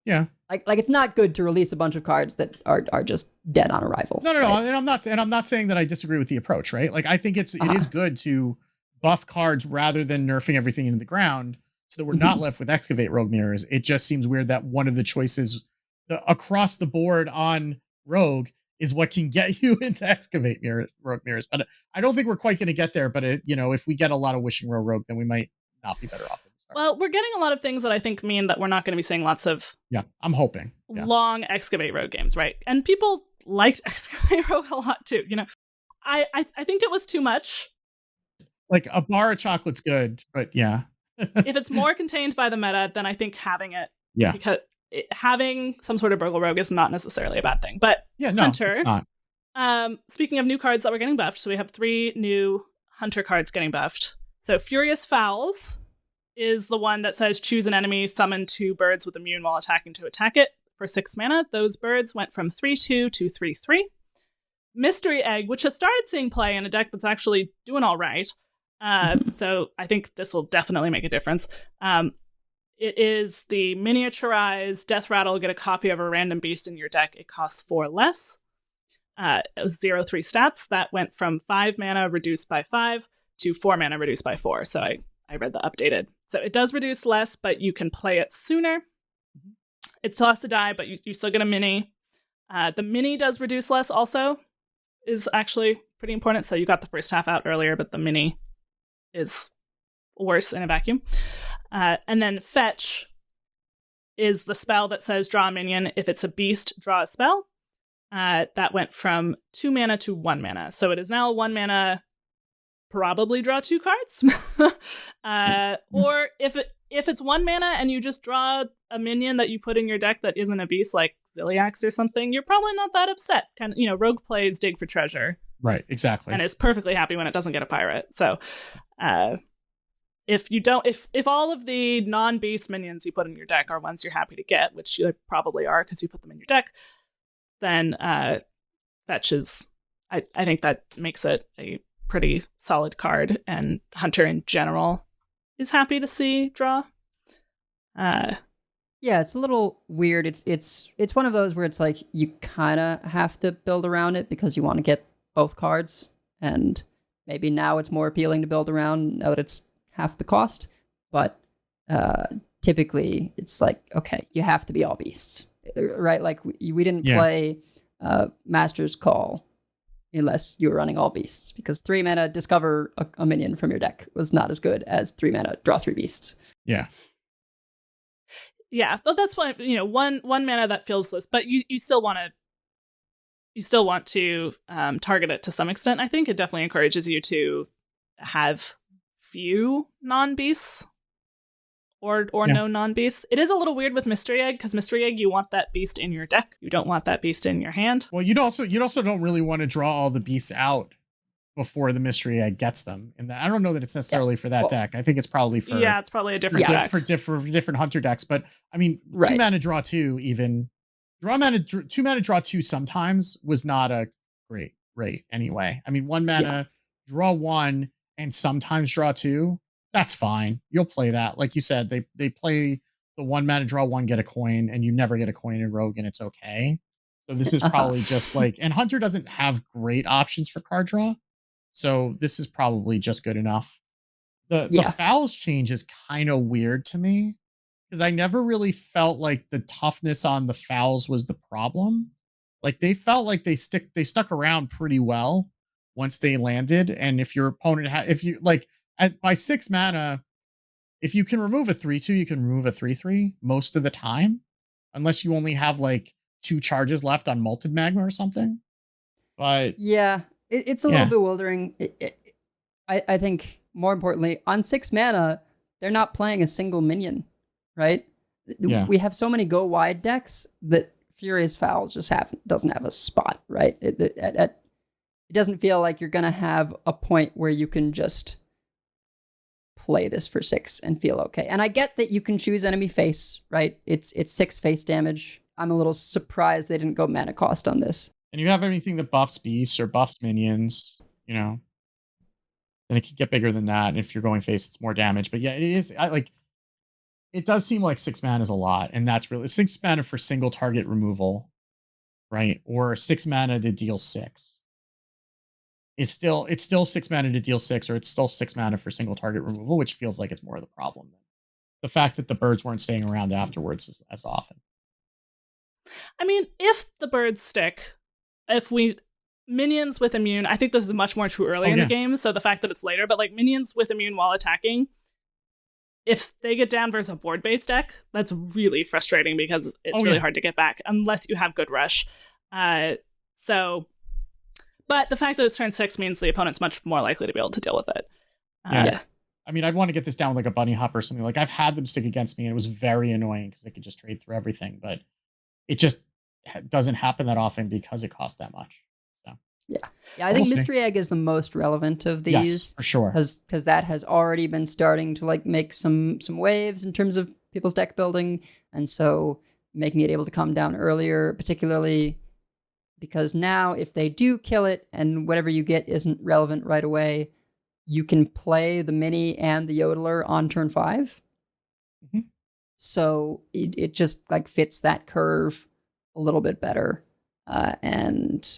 it's not good to release a bunch of cards that are just dead on arrival. No. Right? And I'm not saying that I disagree with the approach, right? Like, I think it is good to buff cards rather than nerfing everything into the ground, so that we're not left with Excavate Rogue Mirrors. It just seems weird that one of the choices across the board on Rogue is what can get you into Excavate Rogue Mirrors. But I don't think we're quite going to get there. But if we get a lot of Wishing Well Rogue, then we might not be better off than we start. well, we're getting a lot of things that I think mean that we're not going to be seeing lots of I'm hoping long Excavate Rogue games, right? And people liked Excavate Rogue a lot too. I think it was too much. Like a bar of chocolate's good, but yeah. If it's more contained by the meta, then I think having it, because having some sort of Burgle Rogue is not necessarily a bad thing. But yeah, no, Hunter, it's not. Speaking of new cards that were getting buffed, so we have 3 new Hunter cards getting buffed. So Furious Fowls is the one that says choose an enemy, summon 2 birds with immune while attacking to attack it for 6 mana. Those birds went from 3/2 to 3/3. Mystery Egg, which has started seeing play in a deck that's actually doing all right. So I think this will definitely make a difference. It is the miniaturized Death Rattle, get a copy of a random beast in your deck. It costs 4 less. It was 0/3 stats. That went from 5 mana reduced by 5 to 4 mana reduced by 4. So I read the updated. So it does reduce less, but you can play it sooner. It still has to die, but you still get a mini. The mini does reduce less also, is actually pretty important. So you got the first half out earlier, but the mini is worse in a vacuum. And then Fetch is the spell that says draw a minion. If it's a beast, draw a spell. That went from 2 mana to 1 mana. So it is now 1 mana, probably draw 2 cards. Or if it's 1 mana and you just draw a minion that you put in your deck that isn't a beast, like Ziliax or something, you're probably not that upset. Rogue plays Dig for Treasure. Right, exactly. And is perfectly happy when it doesn't get a pirate. So if all of the non-beast minions you put in your deck are ones you're happy to get, which you probably are because you put them in your deck, then Fetch is, I think that makes it a pretty solid card, and Hunter in general is happy to see draw. Yeah, it's a little weird. It's one of those where it's like you kind of have to build around it because you want to get both cards, and maybe now it's more appealing to build around now that it's half the cost. But typically, it's like, okay, you have to be all beasts, right? Like we didn't play Master's Call unless you were running all beasts, because 3 mana discover a minion from your deck was not as good as 3 mana draw 3 beasts. Yeah. Yeah, but that's why, one mana that feels less, but you still want to target it to some extent. I think it definitely encourages you to have few non-beasts or no non-beasts. It is a little weird with Mystery Egg, because Mystery Egg, you want that beast in your deck. You don't want that beast in your hand. Well, you'd also don't really want to draw all the beasts out before the Mystery Egg gets them. And I don't know that it's necessarily for that deck. I think it's probably for it's probably a different deck for different Hunter decks. But I mean, 2 mana draw 2 even. 2 mana draw 2 sometimes was not a great rate anyway. I mean, 1 mana draw 1 and sometimes draw 2. That's fine. You'll play that. Like you said, they play the 1 mana draw 1, get a coin, and you never get a coin in Rogue, and it's okay. So this is probably just like, and Hunter doesn't have great options for card draw. So this is probably just good enough. The Fowls change is kind of weird to me, because I never really felt like the toughness on the Fowls was the problem. Like they felt like they stuck around pretty well once they landed. And if your opponent by 6 mana, if you can remove a 3/2, you can remove a 3/3 most of the time, unless you only have like 2 charges left on Malted Magma or something. But yeah, it's a little bewildering. I think more importantly, on 6 mana, they're not playing a single minion, right? Yeah. We have so many go wide decks that Furious Fowl just doesn't have a spot, right? It doesn't feel like you're gonna have a point where you can just play this for 6 and feel okay. And I get that you can choose enemy face, right? It's 6 face damage. I'm a little surprised they didn't go mana cost on this. And you have anything that buffs beasts or buffs minions, then it can get bigger than that. And if you're going face, it's more damage. But yeah, it is it does seem like 6 mana is a lot, and that's really 6 mana for single target removal, right? Or 6 mana to deal 6. It's still 6 mana to deal 6, or it's still 6 mana for single target removal, which feels like it's more of the problem than the fact that the birds weren't staying around afterwards as often. I mean, if the birds stick, minions with immune, I think this is much more true early in the game, so the fact that it's later, but like minions with immune while attacking, if they get down versus a board-based deck, that's really frustrating because it's really hard to get back unless you have good rush. So, but the fact that it's turn 6 means the opponent's much more likely to be able to deal with it. Yeah. I mean, I'd want to get this down with like a bunny hop or something. Like I've had them stick against me and it was very annoying because they could just trade through everything, but it just doesn't happen that often because it costs that much. So yeah, I think Mystery Egg is the most relevant of these. Yes, for sure. Because that has already been starting to like make some waves in terms of people's deck building, and so making it able to come down earlier, particularly because now if they do kill it and whatever you get isn't relevant right away, you can play the mini and the yodeler on turn 5. Mm-hmm. So it just like fits that curve a little bit better. And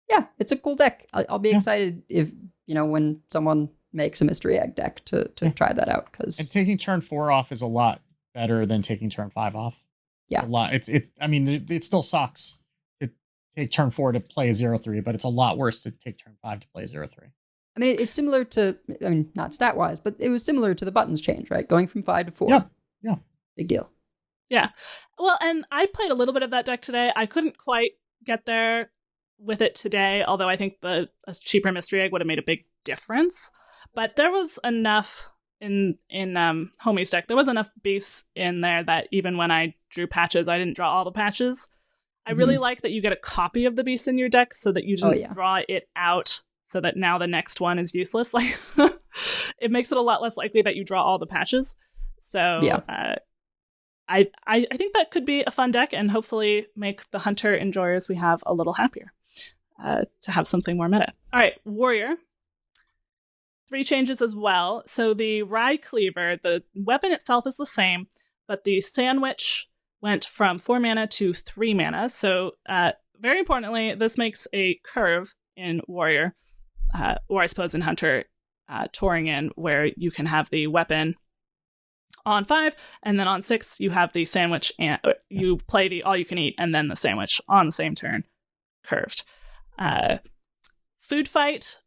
yeah, it's a cool deck. I'll be excited if, when someone makes a Mystery Egg deck to try that out. And taking turn 4 off is a lot better than taking turn 5 off. Yeah. A lot. I mean, it still sucks to take turn 4 to play a 0-3, but it's a lot worse to take turn 5 to play a 0-3. I mean, it's similar to, not stat-wise, but it was similar to the buttons change, right? Going from 5 to 4. Yeah. Big deal. Yeah. Well, and I played a little bit of that deck today. I couldn't quite get there with it today, although I think a cheaper Mystery Egg would have made a big difference. But there was enough in Homie's deck. There was enough beasts in there that even when I drew patches, I didn't draw all the patches. I really like that you get a copy of the beast in your deck so that you didn't draw it out so that now the next one is useless. Like it makes it a lot less likely that you draw all the patches. So I think that could be a fun deck and hopefully make the Hunter enjoyers we have a little happier to have something more meta. All right, Warrior. 3 changes as well. So the Ryecleaver, the weapon itself is the same, but the sandwich went from 4 mana to 3 mana. So very importantly, this makes a curve in Warrior, or I suppose in Hunter, touring in, where you can have the weapon on 5, and then on 6 you have the sandwich, and you play the all you can eat, and then the sandwich on the same turn, curved. Food Fight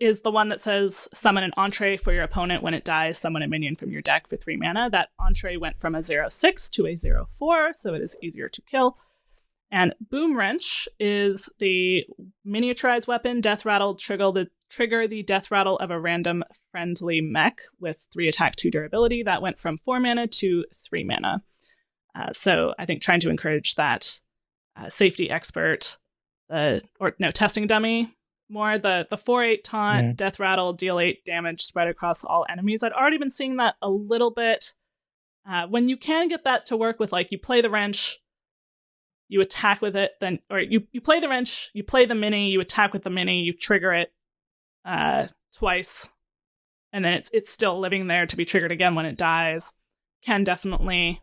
is the one that says summon an entree for your opponent. When it dies, summon a minion from your deck for 3 mana. That entree went from a 0-6 to a 0-4, so it is easier to kill. And Boom Wrench is the miniaturized weapon. Death Rattle trigger the death rattle of a random friendly mech with 3 attack, 2 durability. That went from 4 mana to 3 mana. So I think trying to encourage that safety expert, testing dummy more. The 4/8 taunt, death rattle, deal 8 damage spread across all enemies. I'd already been seeing that a little bit. When you can get that to work with, like, you play the wrench, you attack with it, then, or you play the wrench, you play the mini, you attack with the mini, you trigger it twice, and then it's still living there to be triggered again when it dies, can definitely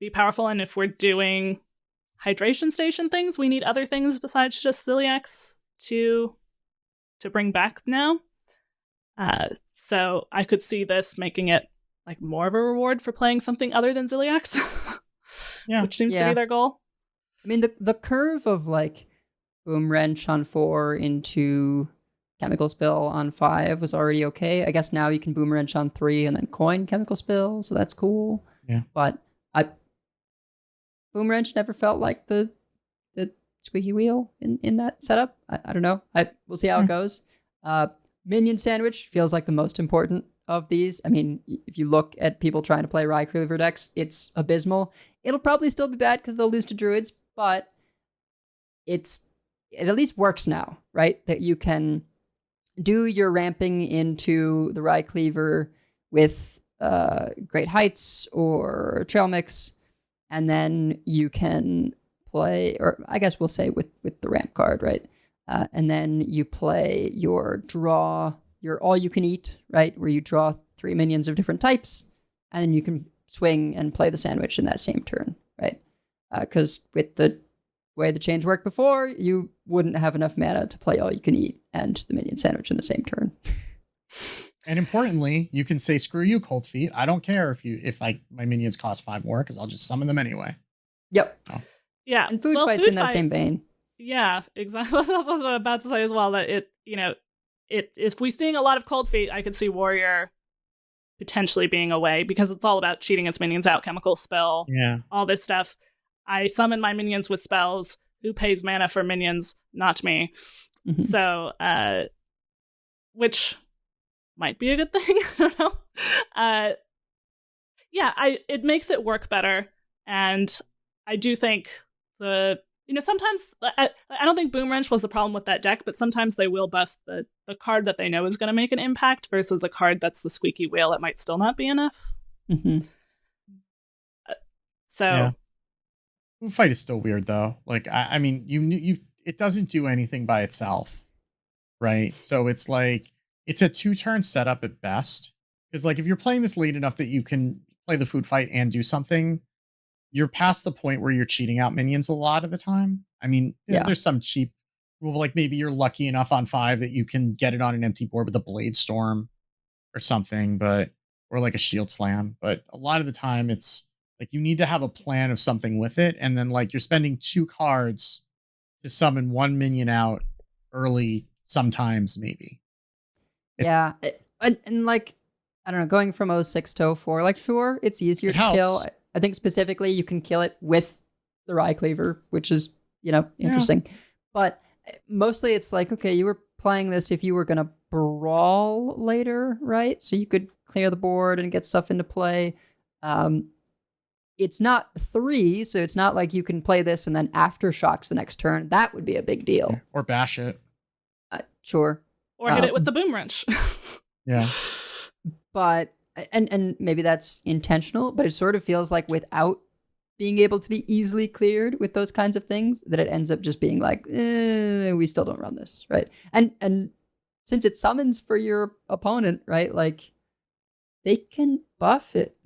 be powerful. And if we're doing hydration station things, we need other things besides just Celiacs to bring back now. So I could see this making it like more of a reward for playing something other than Ziliax, which seems to be their goal. I mean, the curve of like Boom Wrench on 4 into Chemical Spill on 5 was already okay. I guess now you can Boom Wrench on 3 and then coin Chemical Spill, so that's cool. Yeah. But Boom Wrench never felt like the squeaky wheel in that setup. I don't know. We'll see how it goes. Minion Sandwich feels like the most important of these. I mean, if you look at people trying to play Ryecleaver decks, it's abysmal. It'll probably still be bad because they'll lose to Druids, but it at least works now, right? That you can do your ramping into the Ryecleaver with Great Heights or Trail Mix, and then you can play, or I guess we'll say with the ramp card, right? And then you play your all you can eat, right? Where you draw 3 minions of different types, and then you can swing and play the sandwich in that same turn, right? Because with the way the change worked before, you wouldn't have enough mana to play all you can eat and the minion sandwich in the same turn. And importantly, you can say, screw you, Cold Feet. I don't care if my minions cost 5 more, because I'll just summon them anyway. Yep. So. Yeah. And Food Fight's in that same vein. Yeah, exactly. That's what I was about to say as well, that if we're seeing a lot of Cold Feet, I could see Warrior potentially being away, because it's all about cheating its minions out, Chemical Spell, all this stuff. I summon my minions with spells, who pays mana for minions? Not me. Mhm. So, which might be a good thing. I don't know. It makes it work better, and I do think sometimes I don't think Boom Wrench was the problem with that deck, but sometimes they will buff the card that they know is going to make an impact versus a card that's the squeaky wheel that might still not be enough. Mm-hmm. Food fight is still weird though. Like I mean, you it doesn't do anything by itself, right? So it's like it's a 2-turn setup at best. Because like if you're playing this late enough that you can play the food fight and do something, you're past the point where you're cheating out minions a lot of the time. I mean, there's some cheap removal, like maybe you're lucky enough on 5 that you can get it on an empty board with a Blade Storm or something, or like a Shield Slam. But a lot of the time it's like you need to have a plan of something with it, and then like you're spending 2 cards to summon 1 minion out early sometimes, maybe. Yeah. And like, I don't know, going from 06 to 04, like sure, it's easier It to helps. kill. I think specifically you can kill it with the Ryecleaver, which is, interesting. But mostly it's like, okay, you were playing this if you were going to brawl later, right? So you could clear the board and get stuff into play. It's not 3, so it's not like you can play this and then Aftershocks the next turn. That would be a big deal. Or bash it. Sure. Or hit it with the Boom Wrench. Yeah. But and maybe that's intentional, but it sort of feels like without being able to be easily cleared with those kinds of things, that it ends up just being like, we still don't run this, right? And since it summons for your opponent, right? Like they can buff it.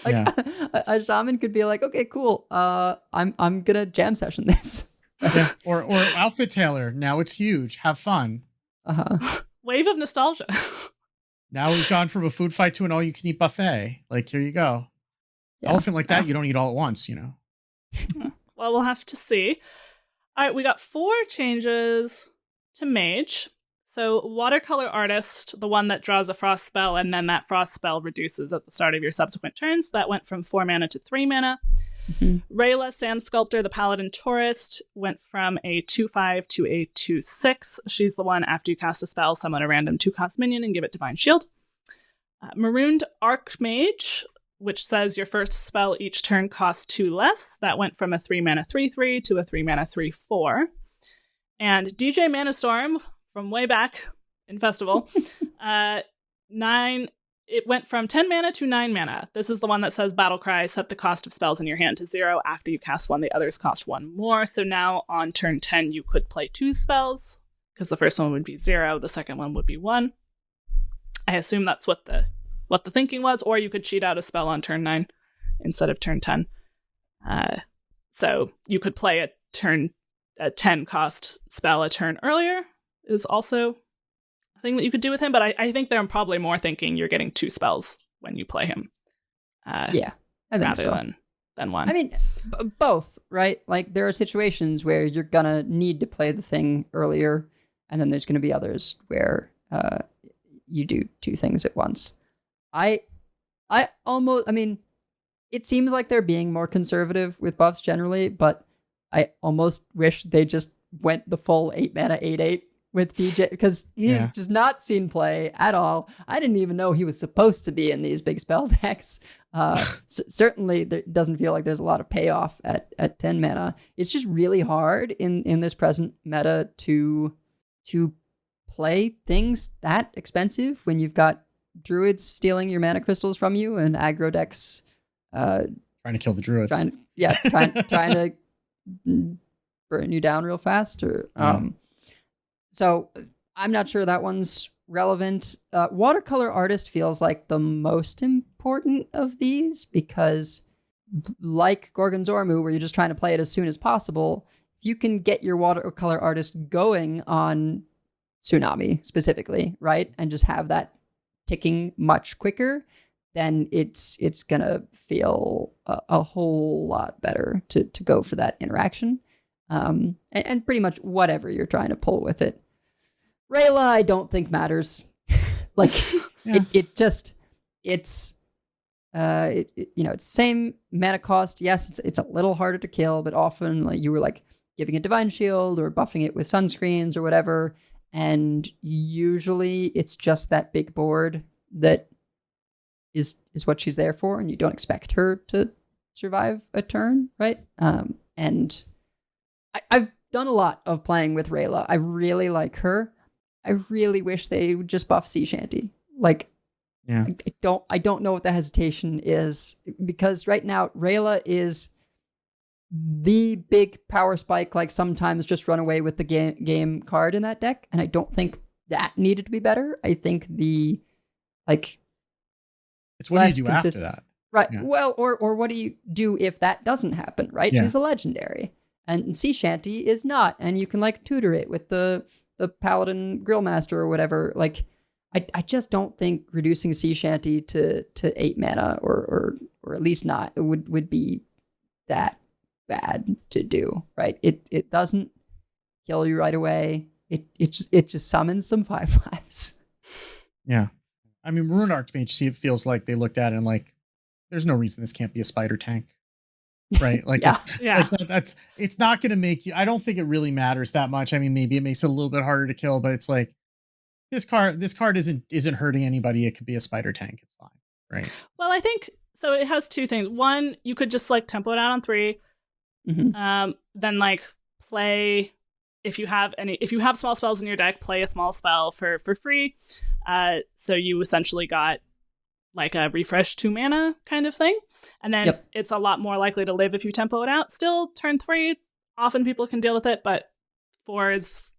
Like a shaman could be like, okay, cool. I'm gonna jam session this. Yeah. Or outfit tailor. Now it's huge. Have fun. Wave of nostalgia. Now we've gone from a food fight to an all-you-can-eat buffet. Like, here you go. Elephant like that, you don't eat all at once, Well, we'll have to see. All right, we got 4 changes to Mage. So, Watercolor Artist, the one that draws a frost spell, and then that frost spell reduces at the start of your subsequent turns. That went from 4 mana to 3 mana. Mm-hmm. Rayla, Sand Sculptor, the Paladin Tourist, went from a 2/5 to a 2/6. She's the one after you cast a spell, summon a random 2-cost minion and give it Divine Shield. Marooned Archmage, which says your first spell each turn costs 2 less. That went from a 3 mana 3/3 to a 3 mana 3/4. And DJ Manastorm, from way back in Festival, 9. It went from 10 mana to 9 mana. This is the one that says Battle Cry, set the cost of spells in your hand to 0. After you cast one, the others cost 1 more. So now on turn 10, you could play 2 spells, because the first one would be 0, the second one would be 1. I assume that's what the thinking was, or you could cheat out a spell on turn 9 instead of turn 10. So you could play a 10 cost spell a turn earlier, is also thing that you could do with him, but I think they're probably more thinking you're getting 2 spells when you play him. I think rather so. than 1. I mean, both, right? Like there are situations where you're gonna need to play the thing earlier, and then there's gonna be others where you do 2 things at once. I mean, it seems like they're being more conservative with buffs generally, but I almost wish they just went the full 8 mana 8/8 with DJ, because he's just not seen play at all. I didn't even know he was supposed to be in these big spell decks. Certainly it doesn't feel like there's a lot of payoff at 10 mana. It's just really hard in this present meta to play things that expensive when you've got druids stealing your mana crystals from you and aggro decks trying to kill the druids. trying to burn you down real fast. So I'm not sure that one's relevant. Watercolor Artist feels like the most important of these, because like Gorgonzormu, where you're just trying to play it as soon as possible, if you can get your Watercolor Artist going on Tsunami specifically, right, and just have that ticking much quicker, then it's gonna feel a whole lot better to go for that interaction. And pretty much whatever you're trying to pull with it. Rayla, I don't think matters. Like it's same mana cost. Yes, it's a little harder to kill, but often like you were like giving it Divine Shield or buffing it with sunscreens or whatever. And usually it's just that big board that is what she's there for, and you don't expect her to survive a turn, right? And I've done a lot of playing with Rayla. I really like her. I really wish they would just buff Sea Shanty. Like, yeah. I don't know what the hesitation is, because right now Rayla is the big power spike, like sometimes just run away with the game card in that deck, and I don't think that needed to be better. I think the it's what do you do after that, right? Yeah. Well, or what do you do if that doesn't happen, right? Yeah. She's a legendary, and Sea Shanty is not, and you can like tutor it with the Paladin Grillmaster or whatever. Like, I just don't think reducing Sea Shanty to 8 mana or at least not would be that bad to do, right? It doesn't kill you right away. It just summons some 5/5s. Yeah. I mean, Rune Archmage, it feels like they looked at it and like, there's no reason this can't be a spider tank. Right? Like, it's not going to make you, I don't think it really matters that much. I mean, maybe it makes it a little bit harder to kill, but it's like, this card isn't hurting anybody. It could be a spider tank. It's fine. Right. Well, I think, so it has two things. One, you could just like tempo it out on 3. Mm-hmm. Then like play, if you have small spells in your deck, play a small spell for free. So you essentially got like a refresh 2 mana kind of thing. And then it's a lot more likely to live if you tempo it out. Still, turn 3, often people can deal with it, but 4 is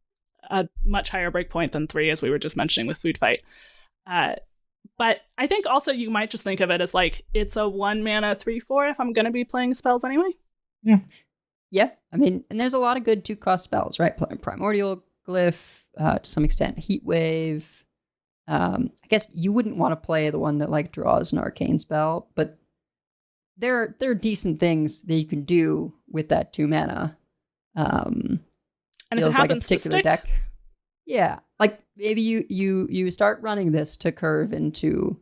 a much higher breakpoint than 3, as we were just mentioning with Food Fight. But I think also you might just think of it as like, it's a 1 mana 3/4 if I'm going to be playing spells anyway. Yeah. Yeah. I mean, and there's a lot of good 2-cost spells, right? Primordial Glyph, to some extent, Heat Wave. I guess you wouldn't want to play the one that like draws an arcane spell, but there are decent things that you can do with that 2 mana. And if it happens like a particular to stick, deck. Yeah. Like maybe you start running this to curve into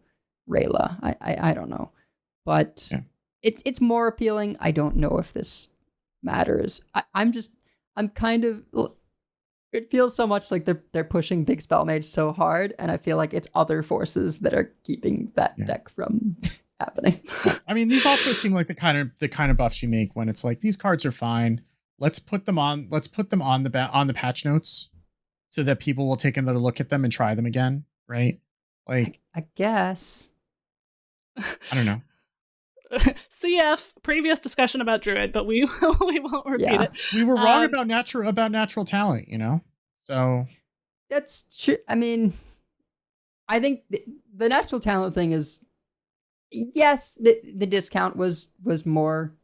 Rayla. I don't know. But it's more appealing. I don't know if this matters. I'm kind of, it feels so much like they're pushing Big Spell Mage so hard, and I feel like it's other forces that are keeping that deck from happening. I mean, these also seem like the kind of buffs you make when it's like, these cards are fine. Let's put them on the patch notes so that people will take another look at them and try them again, right? Like, I guess. I don't know. CF, previous discussion about Druid, but we won't repeat it. We were wrong about natural talent, you know? So that's true. I mean, I think the natural talent thing is, yes, the discount was more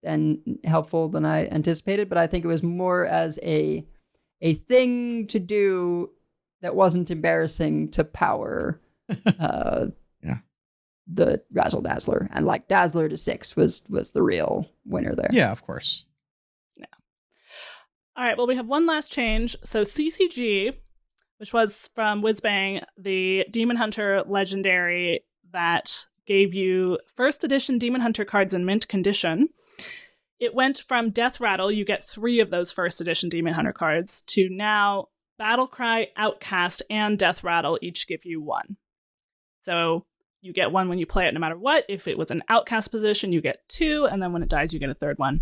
than helpful than I anticipated, but I think it was more as a thing to do that wasn't embarrassing to power the Razzle Dazzler, and like Dazzler to 6 was the real winner there. Yeah, of course. Yeah. All right, well, we have one last change. So CCG, which was from Whizbang, the Demon Hunter legendary that gave you first edition Demon Hunter cards in mint condition. It went from Death Rattle, you get 3 of those first edition Demon Hunter cards, to now Battlecry, Outcast, and Death Rattle each give you 1. So you get 1 when you play it no matter what. If it was an Outcast position, you get 2, and then when it dies, you get a 3rd one.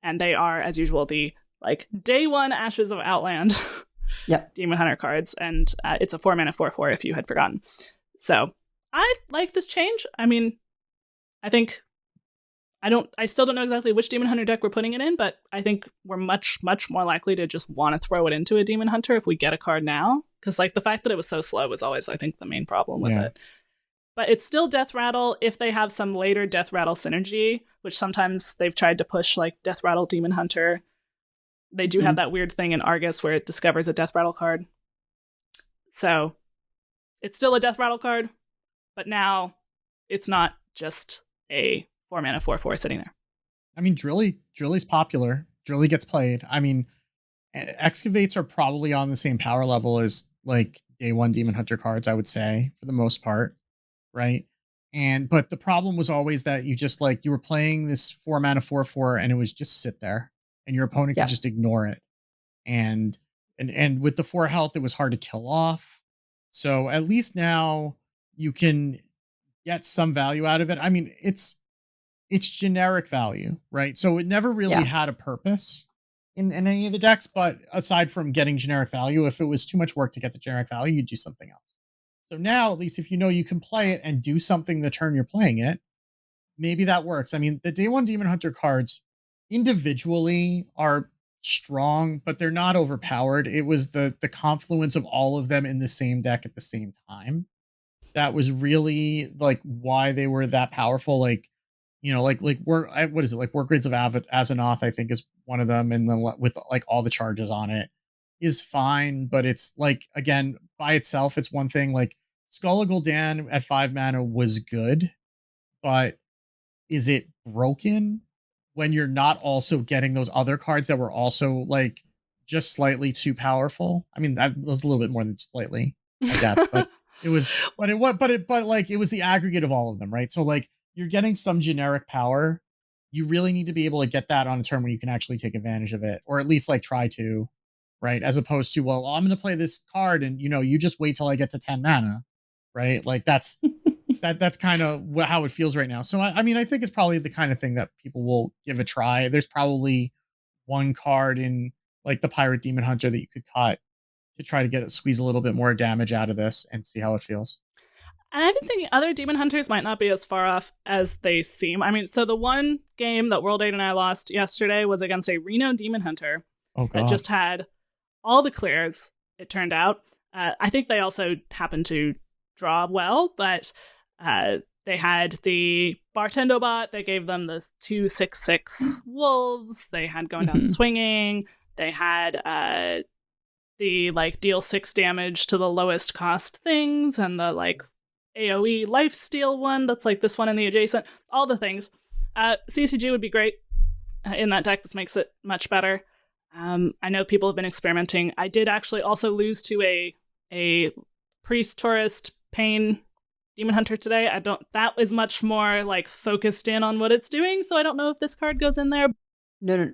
And they are, as usual, the like day 1 Ashes of Outland Demon Hunter cards, and it's a 4 mana 4/4 if you had forgotten. So I like this change. I mean, I still don't know exactly which Demon Hunter deck we're putting it in, but I think we're much, much more likely to just want to throw it into a Demon Hunter if we get a card now. Because like the fact that it was so slow was always, I think, the main problem with it. But it's still Death Rattle if they have some later Death Rattle synergy, which sometimes they've tried to push, like Death Rattle Demon Hunter. They do have that weird thing in Argus where it discovers a Death Rattle card. So it's still a Death Rattle card, but now it's not just a 4 mana 4/4 sitting there. I mean, Drilly's popular. Drilly gets played. I mean, Excavates are probably on the same power level as like day 1 Demon Hunter cards, I would say, for the most part. Right. But the problem was always that you just like, you were playing this 4 mana 4/4 and it was just sit there. and your opponent Yeah. can just ignore it. And with the 4 health, it was hard to kill off. So at least now you can get some value out of it. I mean, it's generic value, right? So it never really had a purpose in any of the decks, but aside from getting generic value, if it was too much work to get the generic value, you'd do something else. So now, at least if you know you can play it and do something the turn you're playing it, maybe that works. I mean, the Day 1 Demon Hunter cards individually are strong, but they're not overpowered. It was the confluence of all of them in the same deck at the same time that was really like why they were that powerful. Like, you know, like work, what is it, like Work Grids of Azeroth, I think is one of them, and then with like all the charges on it is fine, but it's like, again, by itself it's one thing. Like Skull of Gul'dan at 5 mana was good, but is it broken when you're not also getting those other cards that were also like just slightly too powerful? I mean, that was a little bit more than slightly, I guess, but it was the aggregate of all of them, right? So like you're getting some generic power. You really need to be able to get that on a turn when you can actually take advantage of it, or at least like try to, right? As opposed to, well, I'm going to play this card and, you know, you just wait till I get to 10 mana, right? Like that's that's kind of how it feels right now. So I mean, I think it's probably the kind of thing that people will give a try. There's probably one card in like the Pirate Demon Hunter that you could cut to try to squeeze a little bit more damage out of this and see how it feels. And I've been thinking other Demon Hunters might not be as far off as they seem. I mean, so the one game that World 8 and I lost yesterday was against a Reno Demon Hunter that just had all the clears, it turned out. I think they also happened to draw well, but they had the Bartendo bot. They gave them the 2/6/6 wolves. They had going down swinging. They had the like deal 6 damage to the lowest cost things, and the like AoE lifesteal one that's like this one in the adjacent. All the things. CCG would be great in that deck. This makes it much better. I know people have been experimenting. I did actually also lose to a priest tourist pain Demon Hunter today. That is much more like focused in on what it's doing, so I don't know if this card goes in there. No.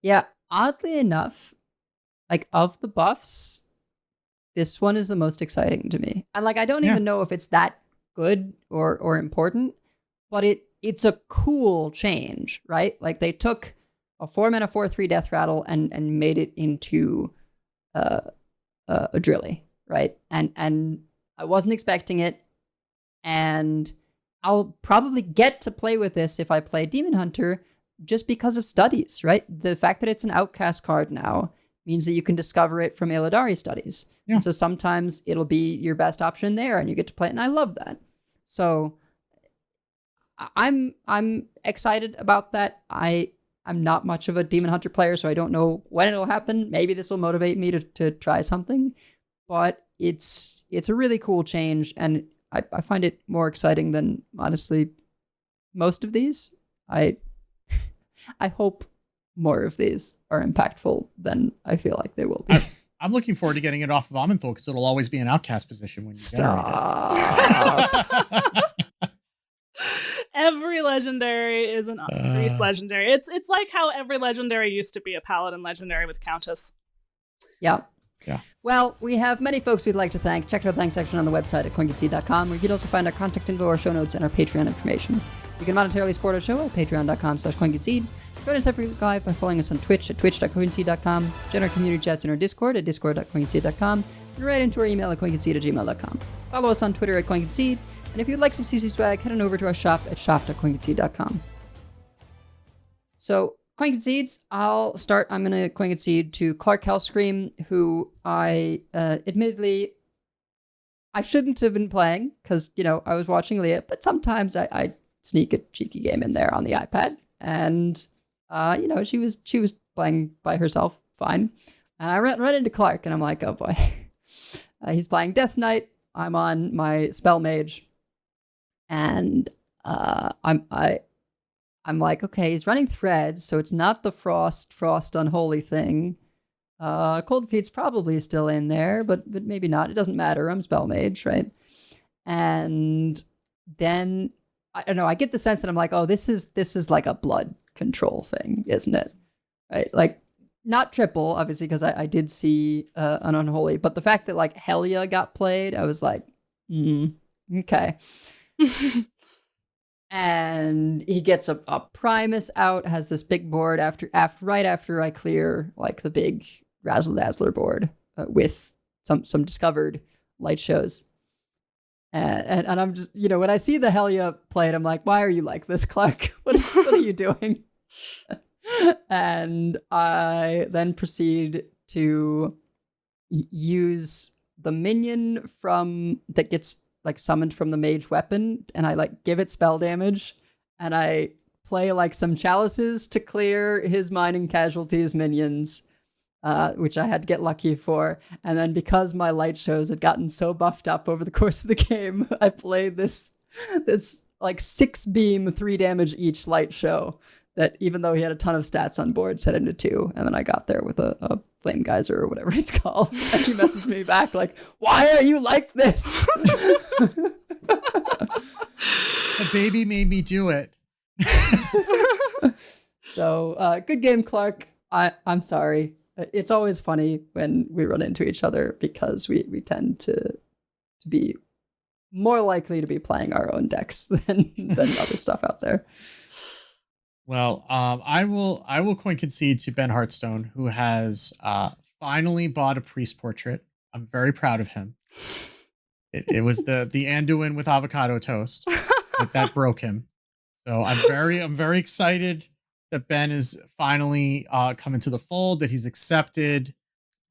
Yeah, oddly enough, like of the buffs, this one is the most exciting to me. And like I don't even know if it's that good or important, but it's a cool change, right? Like they took a 4-mana 4/3 Death Rattle and made it into a Drilly, right? And I wasn't expecting it. And I'll probably get to play with this if I play Demon Hunter just because of studies, right? The fact that it's an outcast card now means that you can discover it from Illidari studies. Yeah. And so sometimes it'll be your best option there and you get to play it, and I love that. So I'm excited about that. I'm not much of a Demon Hunter player, so I don't know when it'll happen. Maybe this will motivate me to try something, but it's a really cool change, and I find it more exciting than, honestly, most of these. I hope more of these are impactful than I feel like they will be. I'm looking forward to getting it off of Amenthal because it'll always be an outcast position when you Stop. Every legendary is an priest legendary. It's like how every legendary used to be a paladin legendary with Countess. Yeah. Yeah. Well, we have many folks we'd like to thank. Check out the thanks section on the website at Concede.com, where you can also find our contact info, our show notes, and our Patreon information. You can monetarily support our show at patreon.com/Concede. Join us every week live by following us on Twitch at twitch.concede.com. Join our community chats in our Discord at discord.concede.com. And write into our email at concede@gmail.com. Follow us on Twitter at Concede. And if you'd like some CC swag, head on over to our shop at shop.concede.com. So, Coin Concedes, I'll start. I'm going to Coin Concede to Clark Hellscream, who I admittedly, I shouldn't have been playing because, you know, I was watching Leah, but sometimes I sneak a cheeky game in there on the iPad. And, you know, she was playing by herself fine. And I run into Clark and I'm like, oh boy. He's playing Death Knight. I'm on my Spell Mage. And I'm like, okay, he's running Threads, so it's not the Frost Unholy thing. Cold Feet's probably still in there, but maybe not. It doesn't matter. I'm Spell Mage, right? And then I don't know. I get the sense that I'm like, oh, this is like a blood control thing, isn't it? right? Like, not triple, obviously, because I did see an Unholy, but the fact that like Helia got played, I was like, okay. And he gets a Primus out, has this big board right after I clear like the big Razzle Dazzler board with some discovered light shows. And I'm just, when I see the Helia played, I'm like, why are you like this, Clark? What are you doing? And I then proceed to use the minion that gets like summoned from the mage weapon, and I like give it spell damage, and I play like some chalices to clear his mining casualties minions, which I had to get lucky for. And then because my light shows had gotten so buffed up over the course of the game, I played this like 6 beam 3 damage each light show that, even though he had a ton of stats on board, set into 2. And then I got there with a flame geyser or whatever it's called. And he messaged me back like, why are you like this? The baby made me do it. So good game, Clark. I'm sorry. It's always funny when we run into each other because we tend to be more likely to be playing our own decks than other stuff out there. Well, I will coin concede to Ben Heartstone, who has finally bought a priest portrait. I'm very proud of him. It was the Anduin with avocado toast that broke him. So I'm very excited that Ben is finally coming to the fold, that he's accepted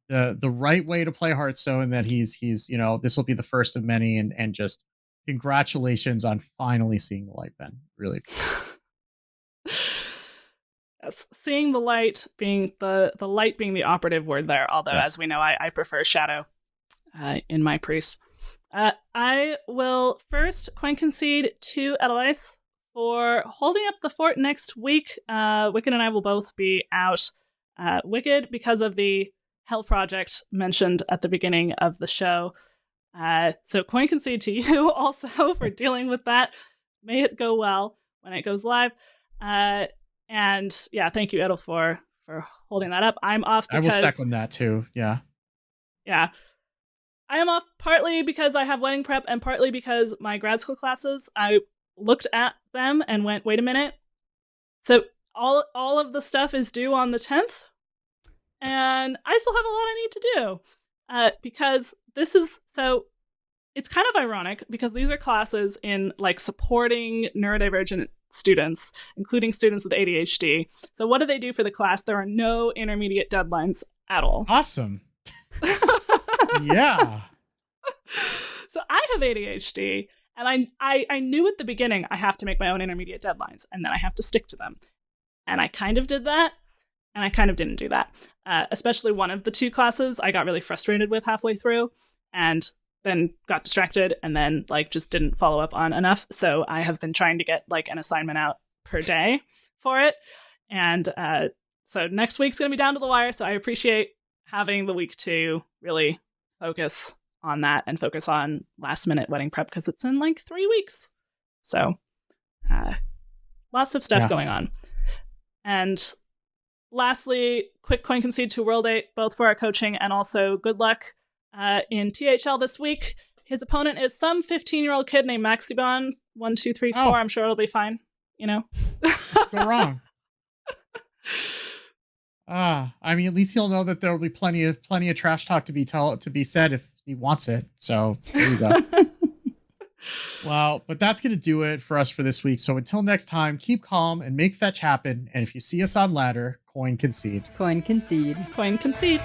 the right way to play Hearthstone, and that he's this will be the first of many, and just congratulations on finally seeing the light, Ben. Really. Yes, seeing the light being the light being the operative word there, although Yes. as we know, I prefer shadow in my priest. I will first coin concede to Edelweiss for holding up the fort next week. Wicked and I will both be out. Wicked because of the Hell Project mentioned at the beginning of the show. So coin concede to you also for dealing with that. May it go well when it goes live. And yeah, thank you, Edel, for holding that up. I'm off because... I will second that too, yeah. Yeah. I am off partly because I have wedding prep and partly because my grad school classes, I looked at them and went, wait a minute. So all of the stuff is due on the 10th, and I still have a lot I need to do. Because this is... So it's kind of ironic because these are classes in like supporting neurodivergent students, including students with ADHD. So what do they do for the class? There are no intermediate deadlines at all. Awesome. Yeah. So I have ADHD, and I knew at the beginning I have to make my own intermediate deadlines, and then I have to stick to them. And I kind of did that, and I kind of didn't do that. Especially one of the 2 classes I got really frustrated with halfway through, and then got distracted, and then like just didn't follow up on enough. So I have been trying to get like an assignment out per day for it. And so next week's going to be down to the wire. So I appreciate having the week to really focus on that and focus on last minute wedding prep because it's in like 3 weeks. So lots of stuff going on. And lastly, quick coin concede to World 8, both for our coaching and also good luck in THL this week. His opponent is some 15-year-old kid named Maxibon. 1, 2, 3, 4. I'm sure it'll be fine. Go wrong. I mean, at least he'll know that there will be plenty of trash talk to be said if he wants it. So there you go. Well, but that's going to do it for us for this week. So until next time, keep calm and make fetch happen. And if you see us on ladder, coin concede. Coin concede. Coin concede.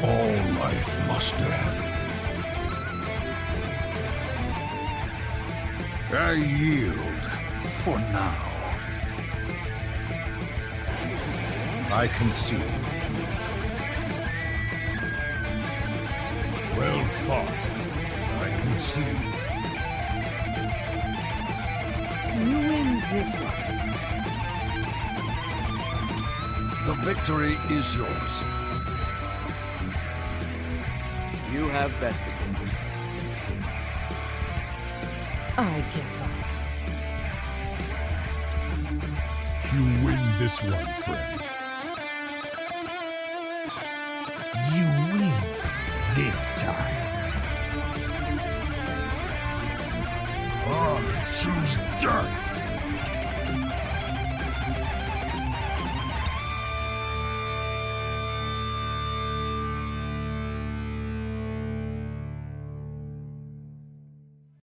All life must end. I yield for now. I concede. Well fought. I concede. You win this one. The victory is yours. You have bested me. I give up. You win this one, friend.